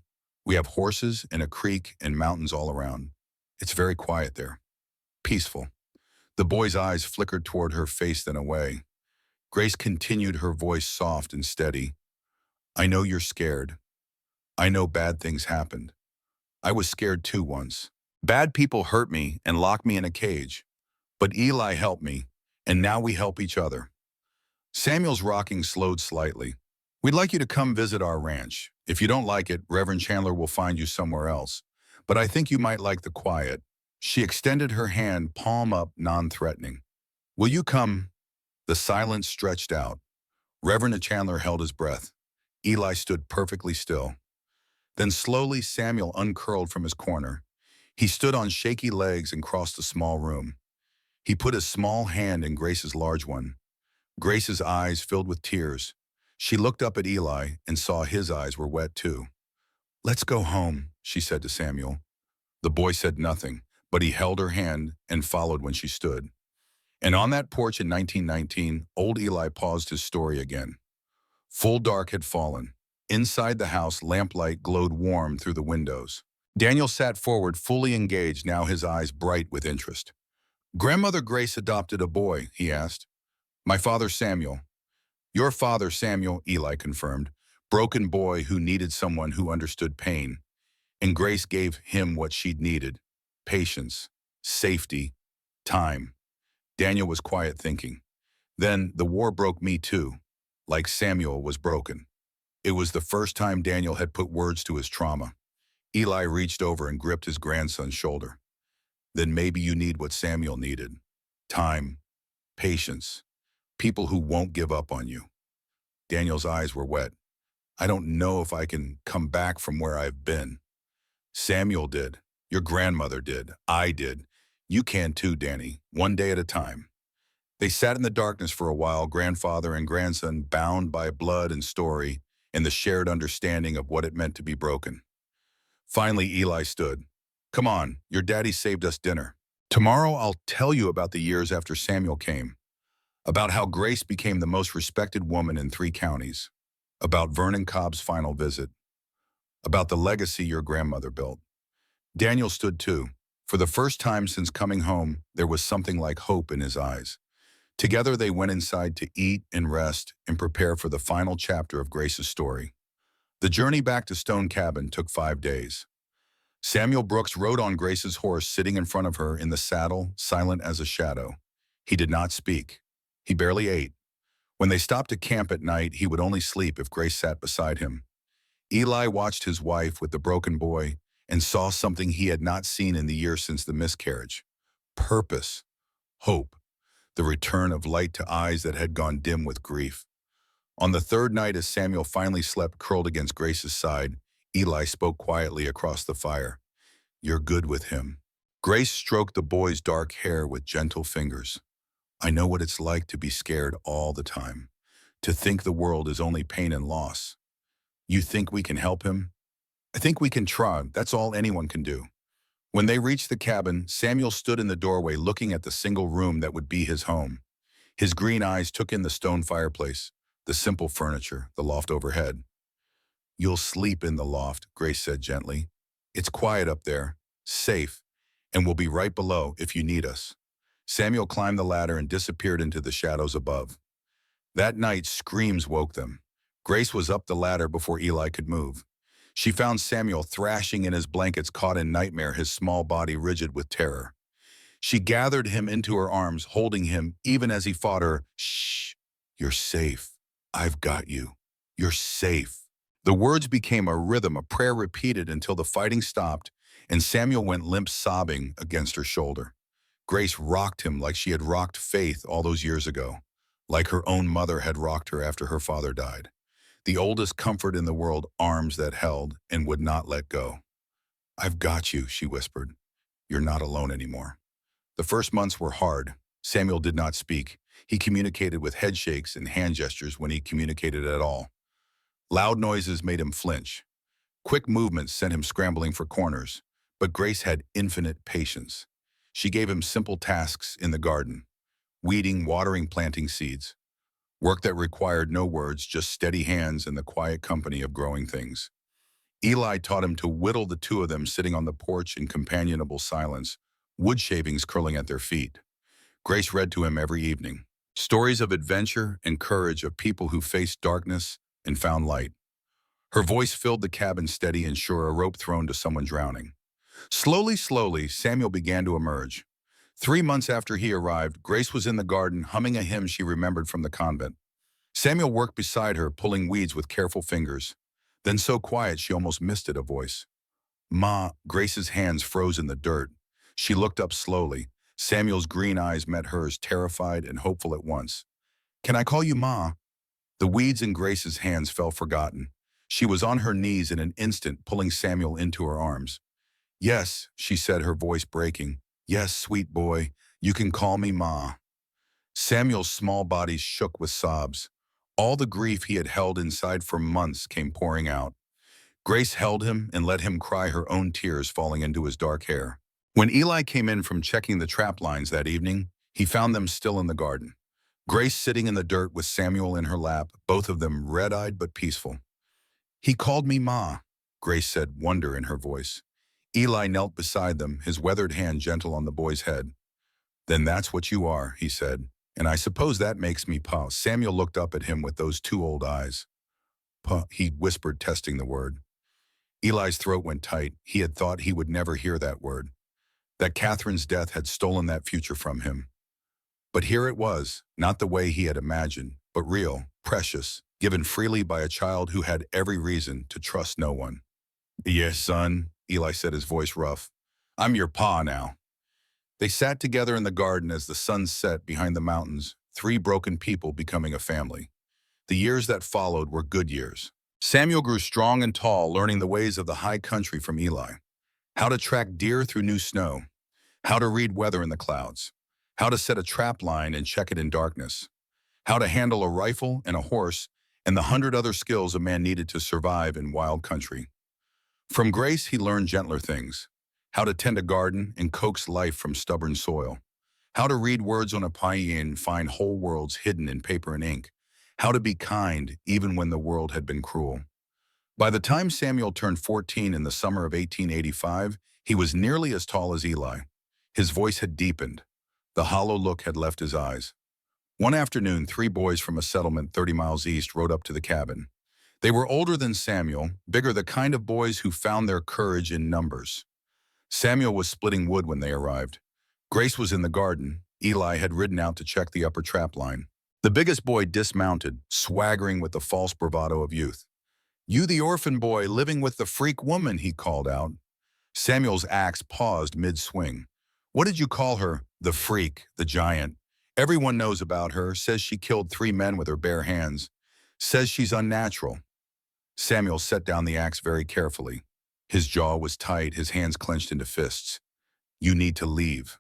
We have horses and a creek and mountains all around. It's very quiet there. Peaceful. The boy's eyes flickered toward her face, then away. Grace continued, her voice soft and steady. I know you're scared. I know bad things happened. I was scared too once. Bad people hurt me and locked me in a cage. But Eli helped me, and now we help each other. Samuel's rocking slowed slightly. We'd like you to come visit our ranch. If you don't like it, Reverend Chandler will find you somewhere else. But I think you might like the quiet. She extended her hand, palm up, non-threatening. Will you come? The silence stretched out. Reverend Chandler held his breath. Eli stood perfectly still. Then slowly Samuel uncurled from his corner. He stood on shaky legs and crossed the small room. He put his small hand in Grace's large one. Grace's eyes filled with tears. She looked up at Eli and saw his eyes were wet too. Let's go home, she said to Samuel. The boy said nothing, but he held her hand and followed when she stood. And on that porch in 1919, old Eli paused his story again. Full dark had fallen. Inside the house, lamplight glowed warm through the windows. Daniel sat forward, fully engaged, now his eyes bright with interest. Grandmother Grace adopted a boy, he asked. My father Samuel. Your father Samuel, Eli confirmed. Broken boy who needed someone who understood pain. And Grace gave him what she'd needed. Patience, safety, time. Daniel was quiet, thinking. Then the war broke me too, like Samuel was broken. It was the first time Daniel had put words to his trauma. Eli reached over and gripped his grandson's shoulder. Then maybe you need what Samuel needed. Time, patience, people who won't give up on you. Daniel's eyes were wet. I don't know if I can come back from where I've been. Samuel did. Your grandmother did. I did. You can too, Danny, one day at a time. They sat in the darkness for a while, grandfather and grandson bound by blood and story and the shared understanding of what it meant to be broken. Finally, Eli stood. Come on, your daddy saved us dinner. Tomorrow I'll tell you about the years after Samuel came, about how Grace became the most respected woman in 3 counties, about Vernon Cobb's final visit, about the legacy your grandmother built. Daniel stood too. For the first time since coming home, there was something like hope in his eyes. Together they went inside to eat and rest and prepare for the final chapter of Grace's story. The journey back to Stone Cabin took 5 days. Samuel Brooks rode on Grace's horse, sitting in front of her in the saddle, silent as a shadow. He did not speak. He barely ate. When they stopped to camp at night, he would only sleep if Grace sat beside him. Eli watched his wife with the broken boy and saw something he had not seen in the years since the miscarriage. Purpose, hope, the return of light to eyes that had gone dim with grief. On the third night, as Samuel finally slept curled against Grace's side, Eli spoke quietly across the fire. You're good with him. Grace stroked the boy's dark hair with gentle fingers. I know what it's like to be scared all the time, to think the world is only pain and loss. You think we can help him? I think we can try. That's all anyone can do. When they reached the cabin, Samuel stood in the doorway looking at the single room that would be his home. His green eyes took in the stone fireplace, the simple furniture, the loft overhead. You'll sleep in the loft, Grace said gently. It's quiet up there, safe, and we'll be right below if you need us. Samuel climbed the ladder and disappeared into the shadows above. That night, screams woke them. Grace was up the ladder before Eli could move. She found Samuel thrashing in his blankets, caught in nightmare, his small body rigid with terror. She gathered him into her arms, holding him even as he fought her. Shh, you're safe. I've got you. You're safe. The words became a rhythm, a prayer repeated until the fighting stopped, and Samuel went limp, sobbing against her shoulder. Grace rocked him like she had rocked Faith all those years ago, like her own mother had rocked her after her father died. The oldest comfort in the world, arms that held and would not let go. I've got you, she whispered. You're not alone anymore. The first months were hard. Samuel did not speak. He communicated with head shakes and hand gestures when he communicated at all. Loud noises made him flinch. Quick movements sent him scrambling for corners. But Grace had infinite patience. She gave him simple tasks in the garden, weeding, watering, planting seeds. Work that required no words, just steady hands and the quiet company of growing things. Eli taught him to whittle, the two of them sitting on the porch in companionable silence, wood shavings curling at their feet. Grace read to him every evening. Stories of adventure and courage, of people who faced darkness and found light. Her voice filled the cabin, steady and sure, a rope thrown to someone drowning. Slowly, Samuel began to emerge. 3 months after he arrived, Grace was in the garden humming a hymn she remembered from the convent. Samuel worked beside her, pulling weeds with careful fingers. Then so quiet she almost missed it, a voice. Ma. Grace's hands froze in the dirt. She looked up slowly. Samuel's green eyes met hers, terrified and hopeful at once. Can I call you Ma? The weeds in Grace's hands fell forgotten. She was on her knees in an instant, pulling Samuel into her arms. Yes, she said, her voice breaking. Yes, sweet boy, you can call me Ma. Samuel's small body shook with sobs. All the grief he had held inside for months came pouring out. Grace held him and let him cry, her own tears falling into his dark hair. When Eli came in from checking the trap lines that evening, he found them still in the garden. Grace sitting in the dirt with Samuel in her lap, both of them red-eyed but peaceful. He called me Ma, Grace said, wonder in her voice. Eli knelt beside them, his weathered hand gentle on the boy's head. Then that's what you are, he said, and I suppose that makes me Pa. Samuel looked up at him with those two old eyes. Pa, he whispered, testing the word. Eli's throat went tight. He had thought he would never hear that word, that Catherine's death had stolen that future from him. But here it was, not the way he had imagined, but real, precious, given freely by a child who had every reason to trust no one. Yes, son, Eli said, his voice rough. I'm your Pa now. They sat together in the garden as the sun set behind the mountains, 3 broken people becoming a family. The years that followed were good years. Samuel grew strong and tall, learning the ways of the high country from Eli. How to track deer through new snow. How to read weather in the clouds. how to set a trap line and check it in darkness, how to handle a rifle and a horse, and the 100 other skills a man needed to survive in wild country. From Grace, he learned gentler things, how to tend a garden and coax life from stubborn soil, how to read words on a page and find whole worlds hidden in paper and ink, how to be kind even when the world had been cruel. By the time Samuel turned 14 in the summer of 1885, he was nearly as tall as Eli. His voice had deepened. The hollow look had left his eyes. One afternoon, three boys from a settlement 30 miles east rode up to the cabin. They were older than Samuel, bigger, the kind of boys who found their courage in numbers. Samuel was splitting wood when they arrived. Grace was in the garden. Eli had ridden out to check the upper trap line. The biggest boy dismounted, swaggering with the false bravado of youth. "You the orphan boy living with the freak woman," he called out. Samuel's axe paused mid-swing. "What did you call her? The freak, the giant. Everyone knows about her, says she killed 3 men with her bare hands. Says she's unnatural." Samuel set down the axe very carefully. His jaw was tight, his hands clenched into fists. "You need to leave."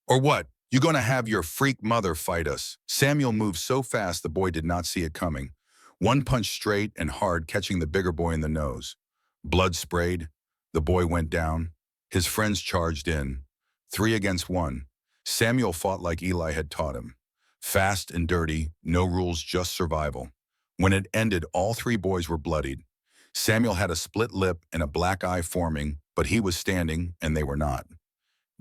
"Or what? You gonna have your freak mother fight us?" Samuel moved so fast the boy did not see it coming. One punch straight and hard, catching the bigger boy in the nose. Blood sprayed. The boy went down. His friends charged in. 3 against 1. Samuel fought like Eli had taught him. Fast and dirty, no rules, just survival. When it ended, all 3 boys were bloodied. Samuel had a split lip and a black eye forming, but he was standing and they were not.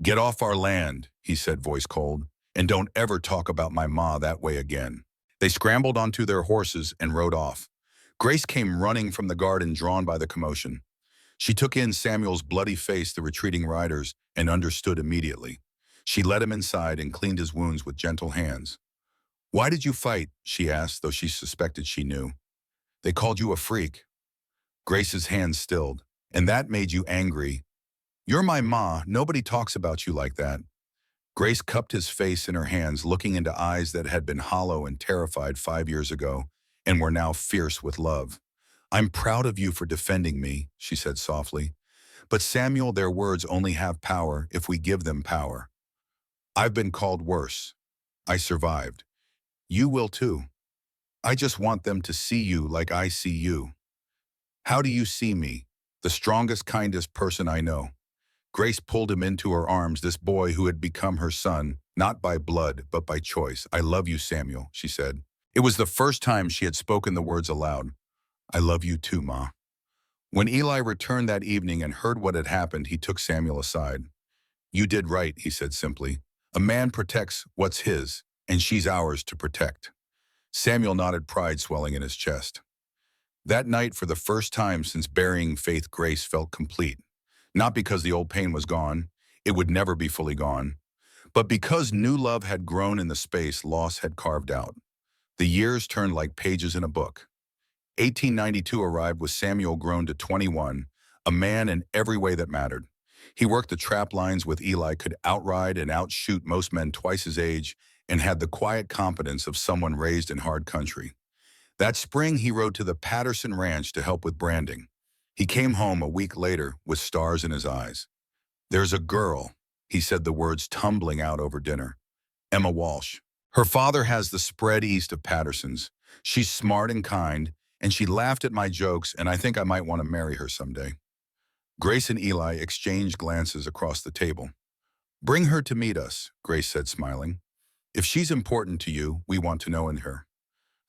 "Get off our land," he said, voice cold, "and don't ever talk about my ma that way again." They scrambled onto their horses and rode off. Grace came running from the garden, drawn by the commotion. She took in Samuel's bloody face, the retreating riders, and understood immediately. She led him inside and cleaned his wounds with gentle hands. "Why did you fight?" she asked, though she suspected she knew. "They called you a freak." Grace's hands stilled. "And that made you angry?" "You're my ma. Nobody talks about you like that." Grace cupped his face in her hands, looking into eyes that had been hollow and terrified 5 years ago, and were now fierce with love. "I'm proud of you for defending me," she said softly. "But Samuel, their words only have power if we give them power. I've been called worse. I survived. You will too. I just want them to see you like I see you." "How do you see me?" "The strongest, kindest person I know." Grace pulled him into her arms, this boy who had become her son, not by blood, but by choice. "I love you, Samuel," she said. It was the first time she had spoken the words aloud. "I love you too, Ma." When Eli returned that evening and heard what had happened, he took Samuel aside. "You did right," he said simply. "A man protects what's his, and she's ours to protect." Samuel nodded, pride swelling in his chest. That night, for the first time since burying Faith, Grace felt complete. Not because the old pain was gone, it would never be fully gone, but because new love had grown in the space loss had carved out. The years turned like pages in a book. 1892 arrived with Samuel grown to 21, a man in every way that mattered. He worked the trap lines with Eli, could outride and outshoot most men twice his age, and had the quiet competence of someone raised in hard country. That spring, he rode to the Patterson Ranch to help with branding. He came home a week later with stars in his eyes. "There's a girl," he said, the words tumbling out over dinner. "Emma Walsh. Her father has the spread east of Patterson's. She's smart and kind, and she laughed at my jokes, and I think I might want to marry her someday." Grace and Eli exchanged glances across the table. "Bring her to meet us," Grace said, smiling. "If she's important to you, we want to know in her."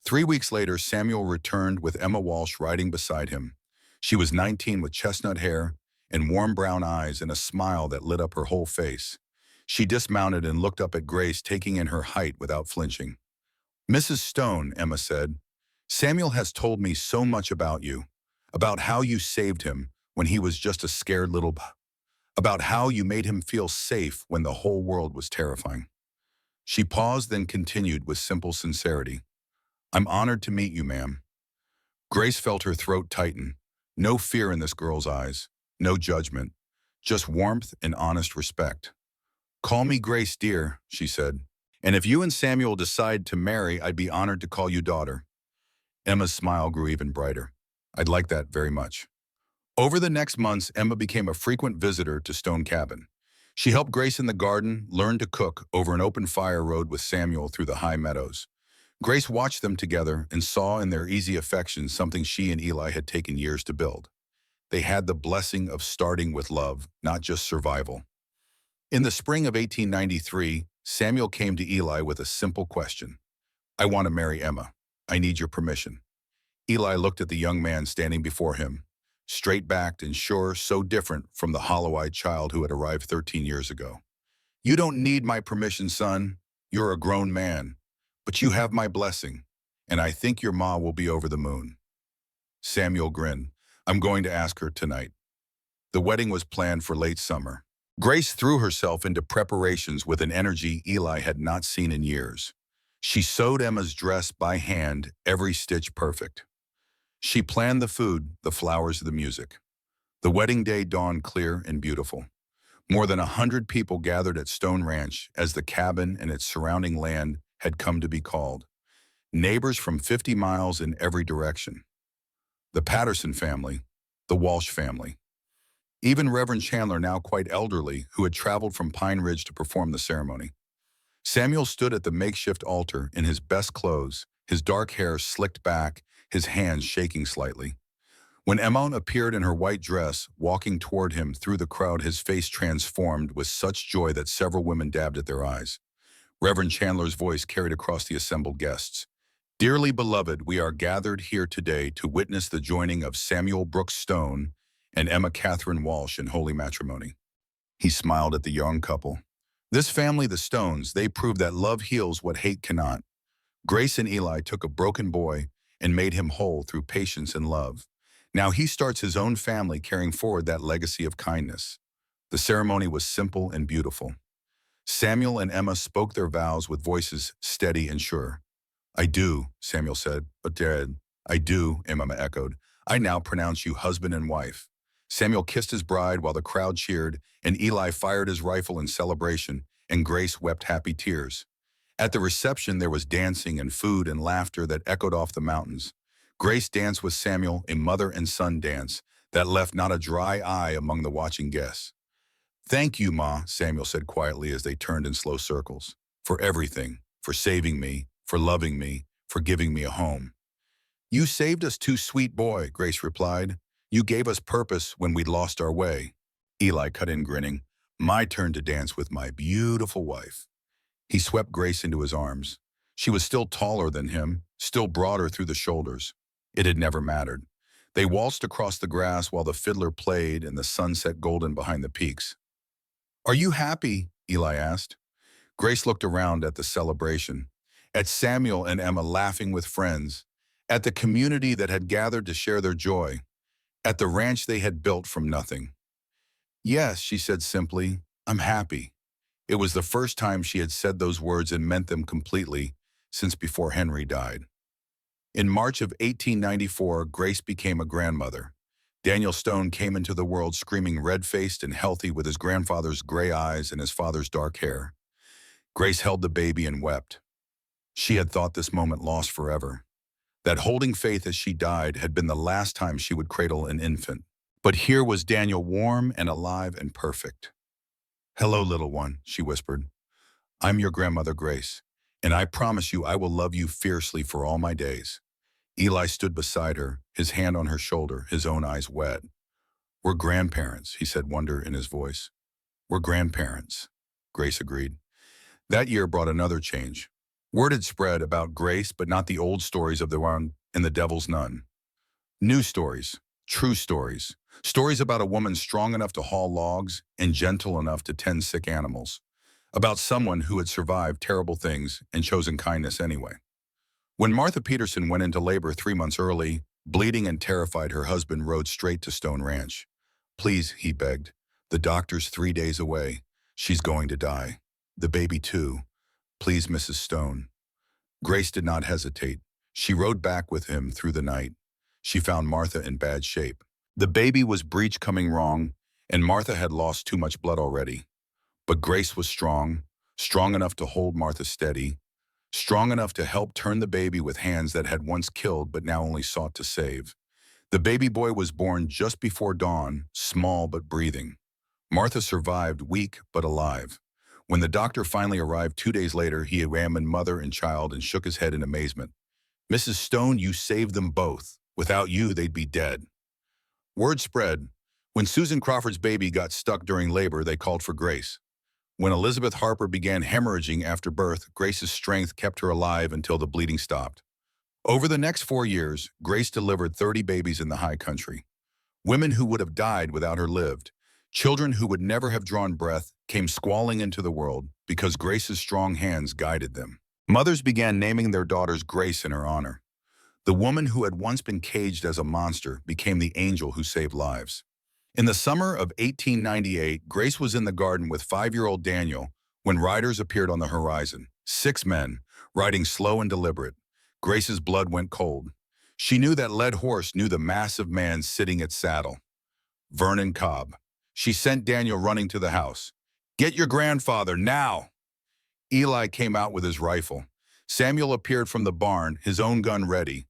3 weeks later, Samuel returned with Emma Walsh riding beside him. She was 19 with chestnut hair and warm brown eyes and a smile that lit up her whole face. She dismounted and looked up at Grace, taking in her height without flinching. "Mrs. Stone," Emma said, "Samuel has told me so much about you, about how you saved him when he was just a scared little about how you made him feel safe when the whole world was terrifying." She paused, then continued with simple sincerity. "I'm honored to meet you, ma'am." Grace felt her throat tighten. No fear in this girl's eyes, no judgment, just warmth and honest respect. "Call me Grace, dear," she said. "And if you and Samuel decide to marry, I'd be honored to call you daughter." Emma's smile grew even brighter. "I'd like that very much." Over the next months, Emma became a frequent visitor to Stone Cabin. She helped Grace in the garden, learned to cook over an open fire rode with Samuel through the high meadows. Grace watched them together and saw in their easy affection something she and Eli had taken years to build. They had the blessing of starting with love, not just survival. In the spring of 1893, Samuel came to Eli with a simple question. I want to marry Emma. I need your permission. Eli looked at the young man standing before him, straight-backed and sure, so different from the hollow-eyed child who had arrived 13 years ago. You don't need my permission, son. You're a grown man. But you have my blessing, and I think your ma will be over the moon. Samuel grinned. I'm going to ask her tonight. The wedding was planned for late summer. Grace threw herself into preparations with an energy Eli had not seen in years. She sewed Emma's dress by hand, every stitch perfect. She planned the food, the flowers, the music. The wedding day dawned clear and beautiful. More than 100 people gathered at Stone Ranch as the cabin and its surrounding land had come to be called. Neighbors from 50 miles in every direction. The Patterson family, the Walsh family. Even Reverend Chandler, now quite elderly, who had traveled from Pine Ridge to perform the ceremony. Samuel stood at the makeshift altar in his best clothes, his dark hair slicked back, his hands shaking slightly. When Emma appeared in her white dress, walking toward him through the crowd, his face transformed with such joy that several women dabbed at their eyes. Reverend Chandler's voice carried across the assembled guests. Dearly beloved, we are gathered here today to witness the joining of Samuel Brooks Stone and Emma Catherine Walsh in holy matrimony. He smiled at the young couple. This family, the Stones, they proved that love heals what hate cannot. Grace and Eli took a broken boy and made him whole through patience and love. Now he starts his own family carrying forward that legacy of kindness. The ceremony was simple and beautiful. Samuel and Emma spoke their vows with voices steady and sure. I do, Samuel said, but Dad, I do, Emma echoed. I now pronounce you husband and wife. Samuel kissed his bride while the crowd cheered, and Eli fired his rifle in celebration, and Grace wept happy tears. At the reception, there was dancing and food and laughter that echoed off the mountains. Grace danced with Samuel, a mother and son dance that left not a dry eye among the watching guests. Thank you, Ma, Samuel said quietly as they turned in slow circles. For everything, for saving me, for loving me, for giving me a home. You saved us too, sweet boy, Grace replied. You gave us purpose when we'd lost our way. Eli cut in grinning. My turn to dance with my beautiful wife. He swept Grace into his arms. She was still taller than him, still broader through the shoulders. It had never mattered. They waltzed across the grass while the fiddler played and the sun set golden behind the peaks. Are you happy? Eli asked. Grace looked around at the celebration, at Samuel and Emma laughing with friends, at the community that had gathered to share their joy, at the ranch they had built from nothing. Yes, she said simply, I'm happy. It was the first time she had said those words and meant them completely since before Henry died. In March of 1894, Grace became a grandmother. Daniel Stone came into the world screaming red-faced and healthy with his grandfather's gray eyes and his father's dark hair. Grace held the baby and wept. She had thought this moment lost forever. That holding Faith as she died had been the last time she would cradle an infant. But here was Daniel warm and alive and perfect. Hello, little one, she whispered. I'm your grandmother Grace, and I promise you I will love you fiercely for all my days. Eli stood beside her, his hand on her shoulder, his own eyes wet. We're grandparents, he said, wonder in his voice. We're grandparents, Grace agreed. That year brought another change. Word had spread about Grace, but not the old stories of the one and the devil's nun. New stories, true stories, stories about a woman strong enough to haul logs and gentle enough to tend sick animals, about someone who had survived terrible things and chosen kindness anyway. When Martha Peterson went into labor 3 months early, bleeding and terrified, her husband rode straight to Stone Ranch. Please, he begged. The doctor's 3 days away. She's going to die. The baby too. Please, Mrs. Stone. Grace did not hesitate. She rode back with him through the night. She found Martha in bad shape. The baby was breech coming wrong, and Martha had lost too much blood already. But Grace was strong, strong enough to hold Martha steady, strong enough to help turn the baby with hands that had once killed but now only sought to save. The baby boy was born just before dawn, small but breathing. Martha survived, weak but alive. When the doctor finally arrived 2 days later, he examined mother and child and shook his head in amazement. "Mrs. Stone, you saved them both. Without you, they'd be dead." Word spread. When Susan Crawford's baby got stuck during labor, they called for Grace. When Elizabeth Harper began hemorrhaging after birth, Grace's strength kept her alive until the bleeding stopped. Over the next 4 years, Grace delivered 30 babies in the high country. Women who would have died without her lived. Children who would never have drawn breath came squalling into the world because Grace's strong hands guided them. Mothers began naming their daughters Grace in her honor. The woman who had once been caged as a monster became the angel who saved lives. In the summer of 1898, Grace was in the garden with 5-year-old Daniel when riders appeared on the horizon. 6 men, riding slow and deliberate. Grace's blood went cold. She knew that led horse knew the massive man sitting its saddle. Vernon Cobb. She sent Daniel running to the house. "Get your grandfather, now!" Eli came out with his rifle. Samuel appeared from the barn, his own gun ready.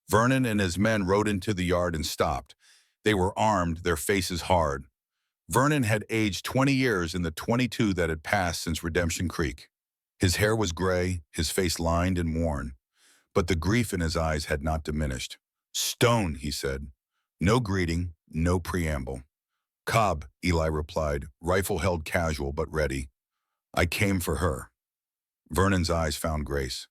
Vernon and his men rode into the yard and stopped. They were armed, their faces hard. Vernon had aged 20 years in the 22 that had passed since Redemption Creek. His hair was gray, his face lined and worn, but the grief in his eyes had not diminished. "Stone," he said. No greeting, no preamble. "Cobb," Eli replied, rifle held casual but ready. "I came for her." Vernon's eyes found Grace.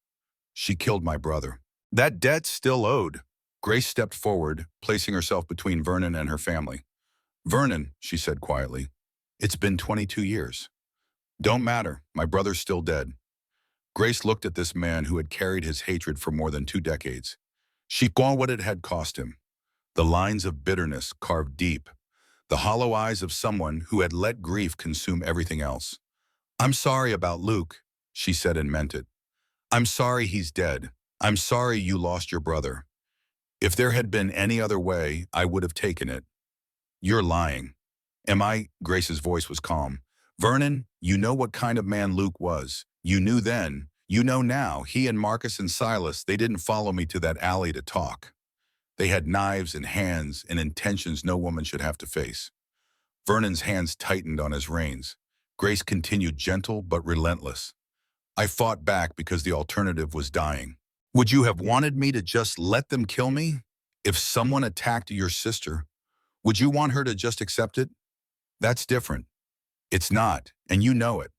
"She killed my brother. That debt's still owed." Grace stepped forward, placing herself between Vernon and her family. "Vernon," she said quietly, "it's been 22 years. Don't matter, my brother's still dead." Grace looked at this man who had carried his hatred for more than 2 decades. She saw what it had cost him. The lines of bitterness carved deep. The hollow eyes of someone who had let grief consume everything else. "I'm sorry about Luke," she said and meant it. "I'm sorry he's dead. I'm sorry you lost your brother. If there had been any other way, I would have taken it." "You're lying." "Am I?" Grace's voice was calm. "Vernon, you know what kind of man Luke was. You knew then. You know now. He and Marcus and Silas, they didn't follow me to that alley to talk. They had knives and hands and intentions no woman should have to face." Vernon's hands tightened on his reins. Grace continued, gentle but relentless. "I fought back because the alternative was dying. Would you have wanted me to just let them kill me? If someone attacked your sister, would you want her to just accept it? That's different." "It's not, and you know it."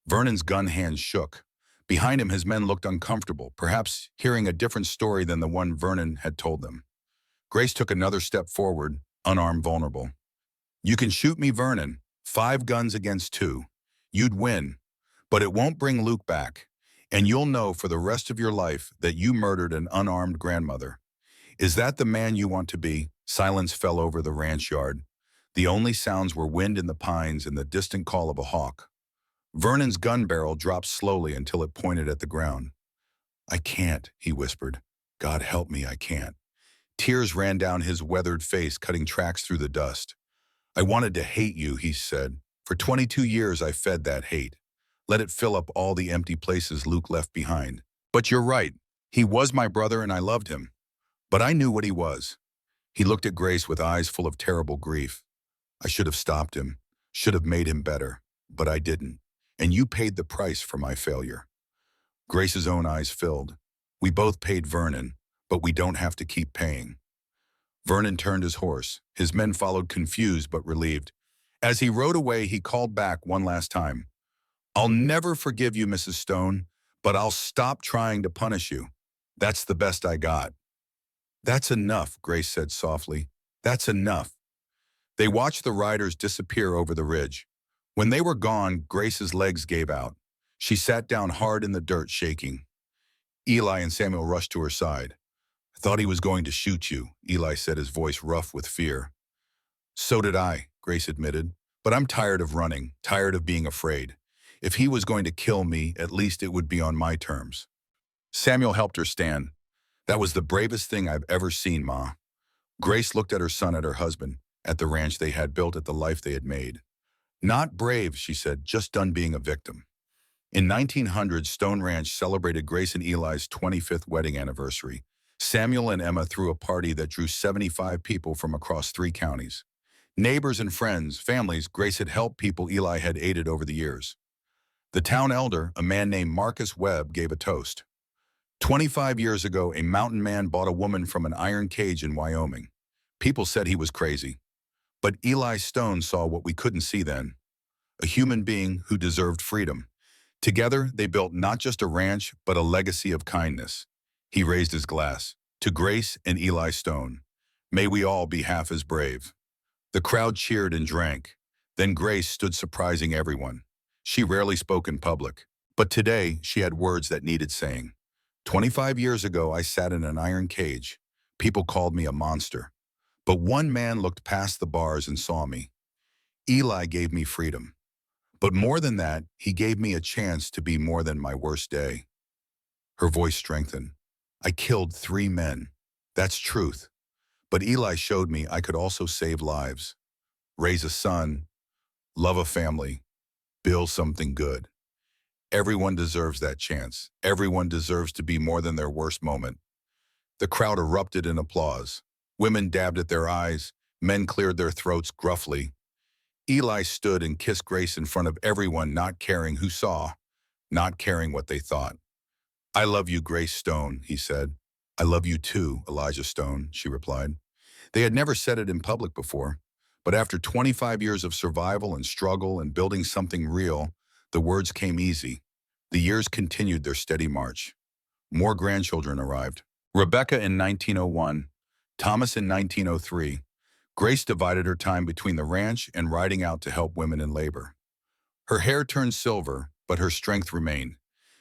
Vernon's gun hands shook. Behind him, his men looked uncomfortable, perhaps hearing a different story than the one Vernon had told them. Grace took another step forward, unarmed, vulnerable. "You can shoot me, Vernon. 5 guns against 2. You'd win, but it won't bring Luke back. And you'll know for the rest of your life that you murdered an unarmed grandmother. Is that the man you want to be?" Silence fell over the ranch yard. The only sounds were wind in the pines and the distant call of a hawk. Vernon's gun barrel dropped slowly until it pointed at the ground. "I can't," he whispered. "God help me, I can't." Tears ran down his weathered face, cutting tracks through the dust. "I wanted to hate you," he said. "For 22 years I fed that hate. Let it fill up all the empty places Luke left behind. But you're right. He was my brother and I loved him. But I knew what he was." He looked at Grace with eyes full of terrible grief. "I should have stopped him, should have made him better, but I didn't. And you paid the price for my failure." Grace's own eyes filled. "We both paid Vernon, but we don't have to keep paying." Vernon turned his horse. His men followed, confused but relieved. As he rode away, he called back one last time. "I'll never forgive you, Mrs. Stone, but I'll stop trying to punish you. That's the best I got." "That's enough," Grace said softly. "That's enough." They watched the riders disappear over the ridge. When they were gone, Grace's legs gave out. She sat down hard in the dirt, shaking. Eli and Samuel rushed to her side. "I thought he was going to shoot you," Eli said, his voice rough with fear. "So did I," Grace admitted. "But I'm tired of running, tired of being afraid. If he was going to kill me, at least it would be on my terms." Samuel helped her stand. "That was the bravest thing I've ever seen, Ma." Grace looked at her son, at her husband, at the ranch they had built, at the life they had made. "Not brave," she said, "just done being a victim." In 1900, Stone Ranch celebrated Grace and Eli's 25th wedding anniversary. Samuel and Emma threw a party that drew 75 people from across 3 counties. Neighbors and friends, families, Grace had helped people Eli had aided over the years. The town elder, a man named Marcus Webb, gave a toast. 25 years ago, a mountain man bought a woman from an iron cage in Wyoming. People said he was crazy. But Eli Stone saw what we couldn't see then, a human being who deserved freedom. Together, they built not just a ranch, but a legacy of kindness. He raised his glass. To Grace and Eli Stone. May we all be half as brave. The crowd cheered and drank. Then Grace stood surprising everyone. She rarely spoke in public. But today, she had words that needed saying. 25 years ago, I sat in an iron cage. People called me a monster. But one man looked past the bars and saw me. Eli gave me freedom. But more than that, he gave me a chance to be more than my worst day. Her voice strengthened. I killed 3 men. That's truth. But Eli showed me I could also save lives, raise a son, love a family, build something good. Everyone deserves that chance. Everyone deserves to be more than their worst moment. The crowd erupted in applause. Women dabbed at their eyes. Men cleared their throats gruffly. Eli stood and kissed Grace in front of everyone, not caring who saw, not caring what they thought. I love you, Grace Stone, he said. I love you too, Elijah Stone, she replied. They had never said it in public before, but after 25 years of survival and struggle and building something real, the words came easy. The years continued their steady march. More grandchildren arrived. Rebecca in 1901, Thomas in 1903. Grace divided her time between the ranch and riding out to help women in labor. Her hair turned silver, but her strength remained.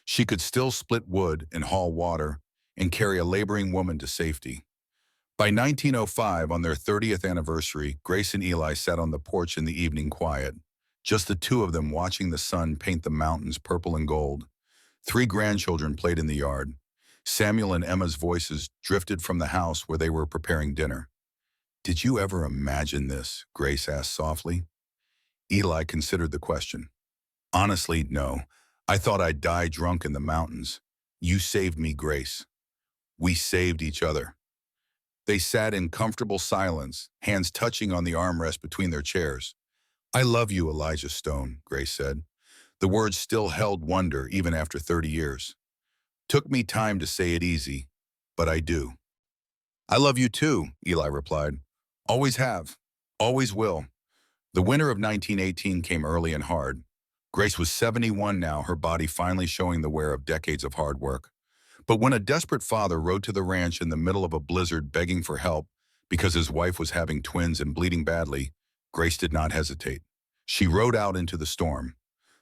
She could still split wood and haul water and carry a laboring woman to safety. By 1905, on their 30th anniversary, Grace and Eli sat on the porch in the evening quiet, just the two of them watching the sun paint the mountains purple and gold. 3 grandchildren played in the yard. Samuel and Emma's voices drifted from the house where they were preparing dinner. Did you ever imagine this? Grace asked softly. Eli considered the question. Honestly, no. I thought I'd die drunk in the mountains. You saved me, Grace. We saved each other. They sat in comfortable silence, hands touching on the armrest between their chairs. I love you, Elijah Stone, Grace said. The words still held wonder even after 30 years. Took me time to say it easy, but I do. I love you too, Eli replied. Always have. Always will. The winter of 1918 came early and hard. Grace was 71 now, her body finally showing the wear of decades of hard work. But when a desperate father rode to the ranch in the middle of a blizzard begging for help because his wife was having twins and bleeding badly, Grace did not hesitate. She rode out into the storm.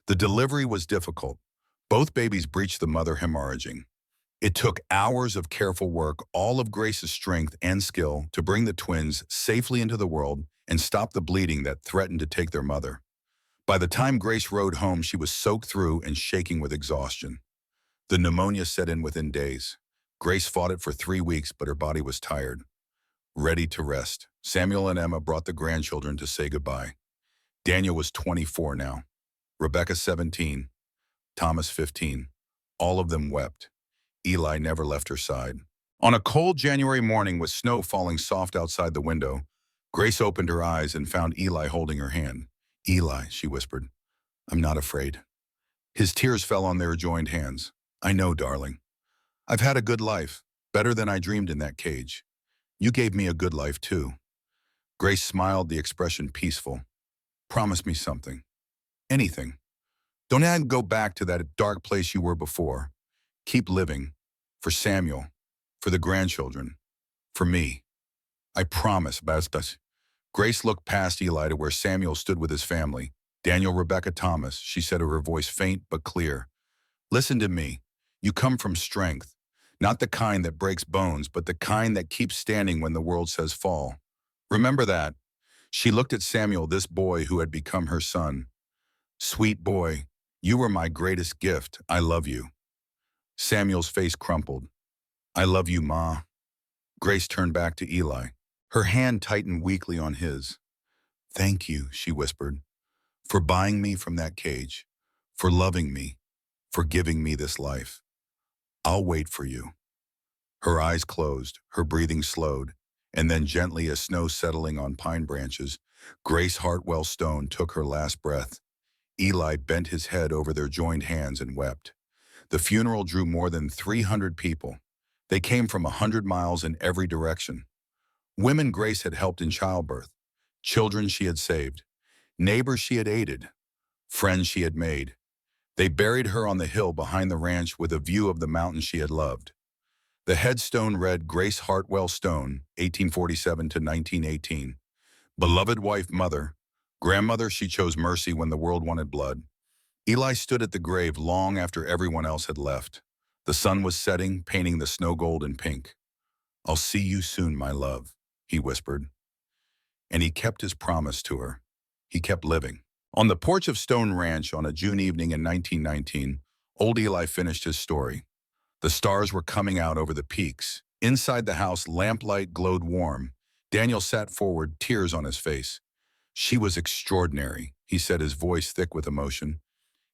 The delivery was difficult. Both babies breached the mother, hemorrhaging. It took hours of careful work, all of Grace's strength and skill, to bring the twins safely into the world and stop the bleeding that threatened to take their mother. By the time Grace rode home, she was soaked through and shaking with exhaustion. The pneumonia set in within days. Grace fought it for 3 weeks, but her body was tired, ready to rest. Samuel and Emma brought the grandchildren to say goodbye. Daniel was 24 now, Rebecca 17, Thomas 15. All of them wept. Eli never left her side. On a cold January morning with snow falling soft outside the window, Grace opened her eyes and found Eli holding her hand. Eli, she whispered, I'm not afraid. His tears fell on their joined hands. I know, darling. I've had a good life, better than I dreamed in that cage. You gave me a good life too. Grace smiled, the expression peaceful. Promise me something. Anything. Don't go back to that dark place you were before. Keep living. For Samuel. For the grandchildren. For me. I promise, Bastas. Grace looked past Eli to where Samuel stood with his family. Daniel, Rebecca, Thomas, she said, her voice faint but clear. Listen to me. You come from strength. Not the kind that breaks bones, but the kind that keeps standing when the world says fall. Remember that. She looked at Samuel, this boy who had become her son. Sweet boy, you were my greatest gift. I love you. Samuel's face crumpled. I love you, Ma. Grace turned back to Eli. Her hand tightened weakly on his. Thank you, she whispered, for buying me from that cage, for loving me, for giving me this life. I'll wait for you. Her eyes closed, her breathing slowed, And then gently as snow settling on pine branches, Grace Hartwell Stone took her last breath. Eli bent his head over their joined hands and wept. The funeral drew more than 300 people. They came from 100 miles in every direction. Women Grace had helped in childbirth, children she had saved, neighbors she had aided, friends she had made. They buried her on the hill behind the ranch with a view of the mountain she had loved. The headstone read Grace Hartwell Stone, 1847 to 1918. Beloved wife, mother, grandmother, she chose mercy when the world wanted blood. Eli stood at the grave long after everyone else had left. The sun was setting, painting the snow gold and pink. I'll see you soon, my love, he whispered. And he kept his promise to her. He kept living. On the porch of Stone Ranch on a June evening in 1919, old Eli finished his story. The stars were coming out over the peaks. Inside the house, lamplight glowed warm. Daniel sat forward, tears on his face. She was extraordinary, he said, his voice thick with emotion.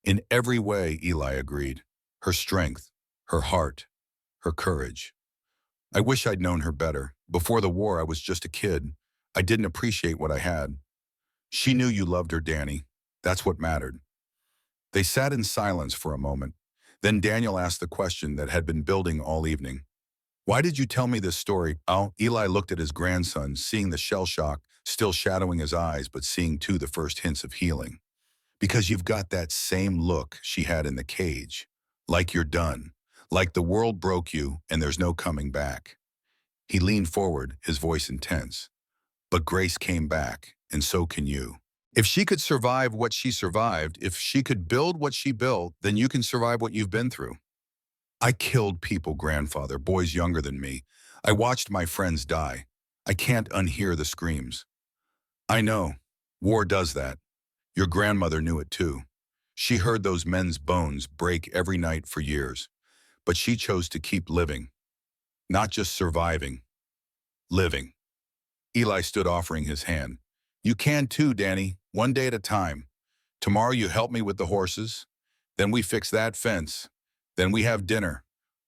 In every way, Eli agreed. Her strength, her heart, her courage. I wish I'd known her better. Before the war, I was just a kid. I didn't appreciate what I had. She knew you loved her, Danny. That's what mattered. They sat in silence for a moment. Then Daniel asked the question that had been building all evening. Why did you tell me this story? Oh, Eli looked at his grandson, seeing the shell shock still shadowing his eyes, but seeing too the first hints of healing. Because you've got that same look she had in the cage. Like you're done. Like the world broke you and there's no coming back. He leaned forward, his voice intense. But Grace came back, and so can you. If she could survive what she survived, if she could build what she built, then you can survive what you've been through. I killed people, grandfather, boys younger than me. I watched my friends die. I can't unhear the screams. I know. War does that. Your grandmother knew it too. She heard those men's bones break every night for years. But she chose to keep living. Not just surviving. Living. Eli stood offering his hand. You can too, Danny. One day at a time. Tomorrow you help me with the horses. Then we fix that fence. Then we have dinner.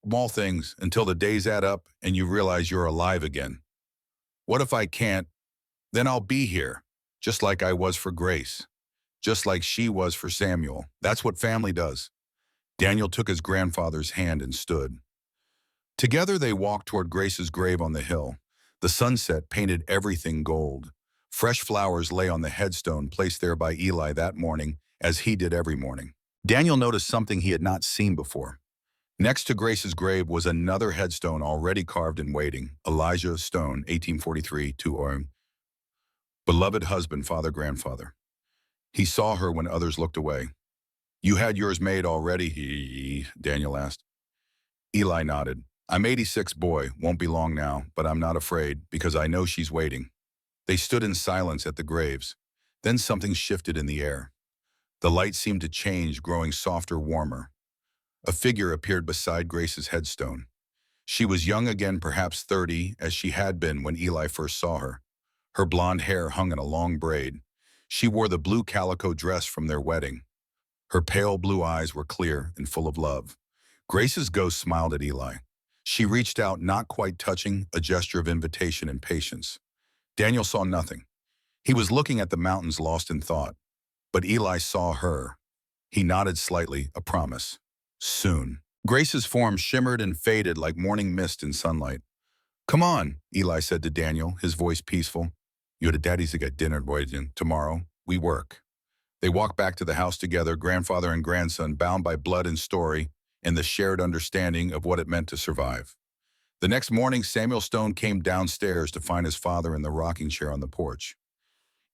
Small things until the days add up and you realize you're alive again. What if I can't? Then I'll be here. Just like I was for Grace. Just like she was for Samuel. That's what family does. Daniel took his grandfather's hand and stood. Together they walked toward Grace's grave on the hill. The sunset painted everything gold. Fresh flowers lay on the headstone placed there by Eli that morning, as he did every morning. Daniel noticed something he had not seen before. Next to Grace's grave was another headstone already carved and waiting, Elijah Stone, 1843, to Orm. Beloved husband, father, grandfather. He saw her when others looked away. You had yours made already, Daniel asked. Eli nodded. I'm 86, boy, won't be long now, but I'm not afraid, because I know she's waiting. They stood in silence at the graves. Then something shifted in the air. The light seemed to change, growing softer, warmer. A figure appeared beside Grace's headstone. She was young again, perhaps 30, as she had been when Eli first saw her. Her blonde hair hung in a long braid. She wore the blue calico dress from their wedding. Her pale blue eyes were clear and full of love. Grace's ghost smiled at Eli. She reached out, not quite touching, a gesture of invitation and patience. Daniel saw nothing. He was looking at the mountains, lost in thought. But Eli saw her. He nodded slightly, a promise. Soon. Grace's form shimmered and faded like morning mist in sunlight. Come on, Eli said to Daniel, his voice peaceful. You're the daddies to get dinner, boy, tomorrow. We work. They walked back to the house together, grandfather and grandson, bound by blood and story, and the shared understanding of what it meant to survive. The next morning, Samuel Stone came downstairs to find his father in the rocking chair on the porch.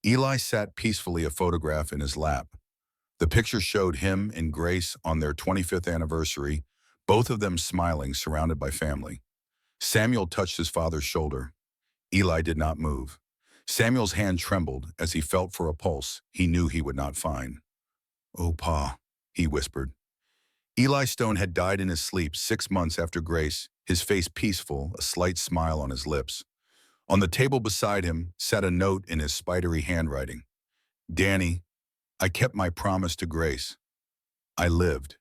Eli sat peacefully, a photograph in his lap. The picture showed him and Grace on their 25th anniversary, both of them smiling, surrounded by family. Samuel touched his father's shoulder. Eli did not move. Samuel's hand trembled as he felt for a pulse he knew he would not find. Oh, Pa, he whispered. Eli Stone had died in his sleep 6 months after Grace, his face peaceful, a slight smile on his lips. On the table beside him sat a note in his spidery handwriting. Danny, I kept my promise to Grace. I lived.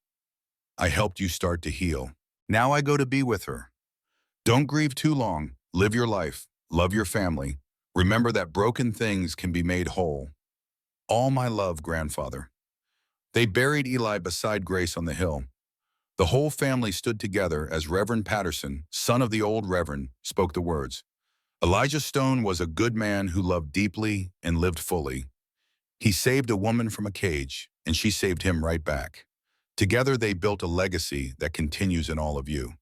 I helped you start to heal. Now I go to be with her. Don't grieve too long. Live your life. Love your family. Remember that broken things can be made whole. All my love, grandfather. They buried Eli beside Grace on the hill. The whole family stood together as Reverend Patterson, son of the old Reverend, spoke the words. Elijah Stone was a good man who loved deeply and lived fully. He saved a woman from a cage, and she saved him right back. Together they built a legacy that continues in all of you.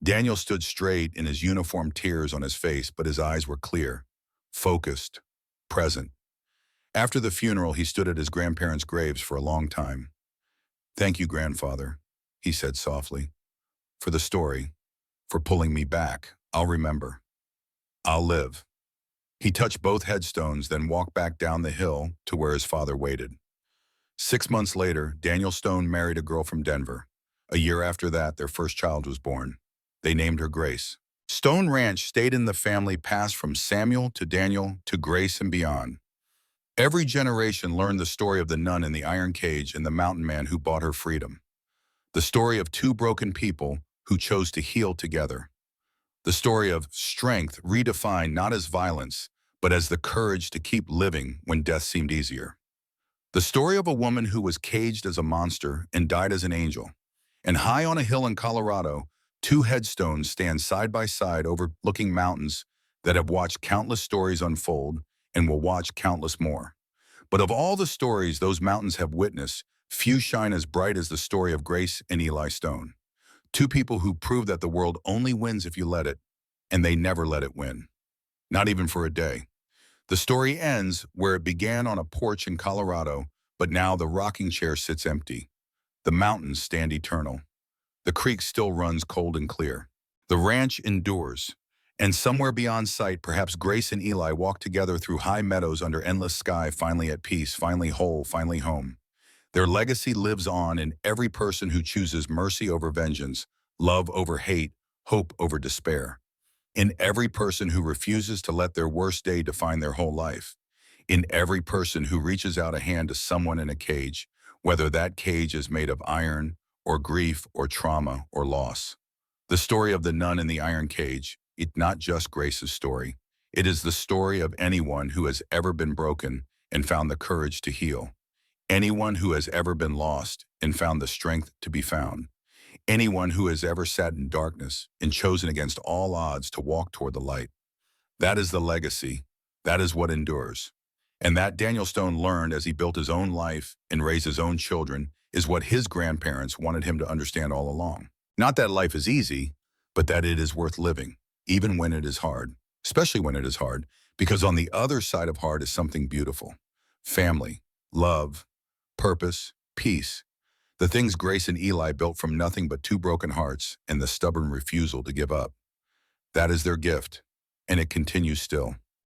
Daniel stood straight in his uniform, tears on his face, but his eyes were clear, focused, present. After the funeral, he stood at his grandparents' graves for a long time. Thank you, grandfather, he said softly, for the story, for pulling me back. I'll remember. I'll live. He touched both headstones, then walked back down the hill to where his father waited. 6 months later, Daniel Stone married a girl from Denver. A year after that, their first child was born. They named her Grace. Stone Ranch stayed in the family, passed from Samuel to Daniel to Grace and beyond. Every generation learned the story of the nun in the iron cage and the mountain man who bought her freedom. The story of two broken people who chose to heal together. The story of strength redefined not as violence, but as the courage to keep living when death seemed easier. The story of a woman who was caged as a monster and died as an angel. And high on a hill in Colorado, two headstones stand side by side overlooking mountains that have watched countless stories unfold and will watch countless more. But of all the stories those mountains have witnessed, few shine as bright as the story of Grace and Eli Stone. Two people who prove that the world only wins if you let it, and they never let it win. Not even for a day. The story ends where it began, on a porch in Colorado, but now the rocking chair sits empty. The mountains stand eternal. The creek still runs cold and clear. The ranch endures. And somewhere beyond sight, perhaps Grace and Eli walk together through high meadows under endless sky, finally at peace, finally whole, finally home. Their legacy lives on in every person who chooses mercy over vengeance, love over hate, hope over despair. In every person who refuses to let their worst day define their whole life. In every person who reaches out a hand to someone in a cage, whether that cage is made of iron or grief or trauma or loss. The story of the nun in the iron cage, it's not just Grace's story. It is the story of anyone who has ever been broken and found the courage to heal. Anyone who has ever been lost and found the strength to be found. Anyone who has ever sat in darkness and chosen against all odds to walk toward the light. That is the legacy. That is what endures. And that Daniel Stone learned as he built his own life and raised his own children is what his grandparents wanted him to understand all along. Not that life is easy, but that it is worth living, even when it is hard, especially when it is hard, because on the other side of hard is something beautiful. Family, love, purpose, peace. The things Grace and Eli built from nothing but two broken hearts and the stubborn refusal to give up. That is their gift, and it continues still.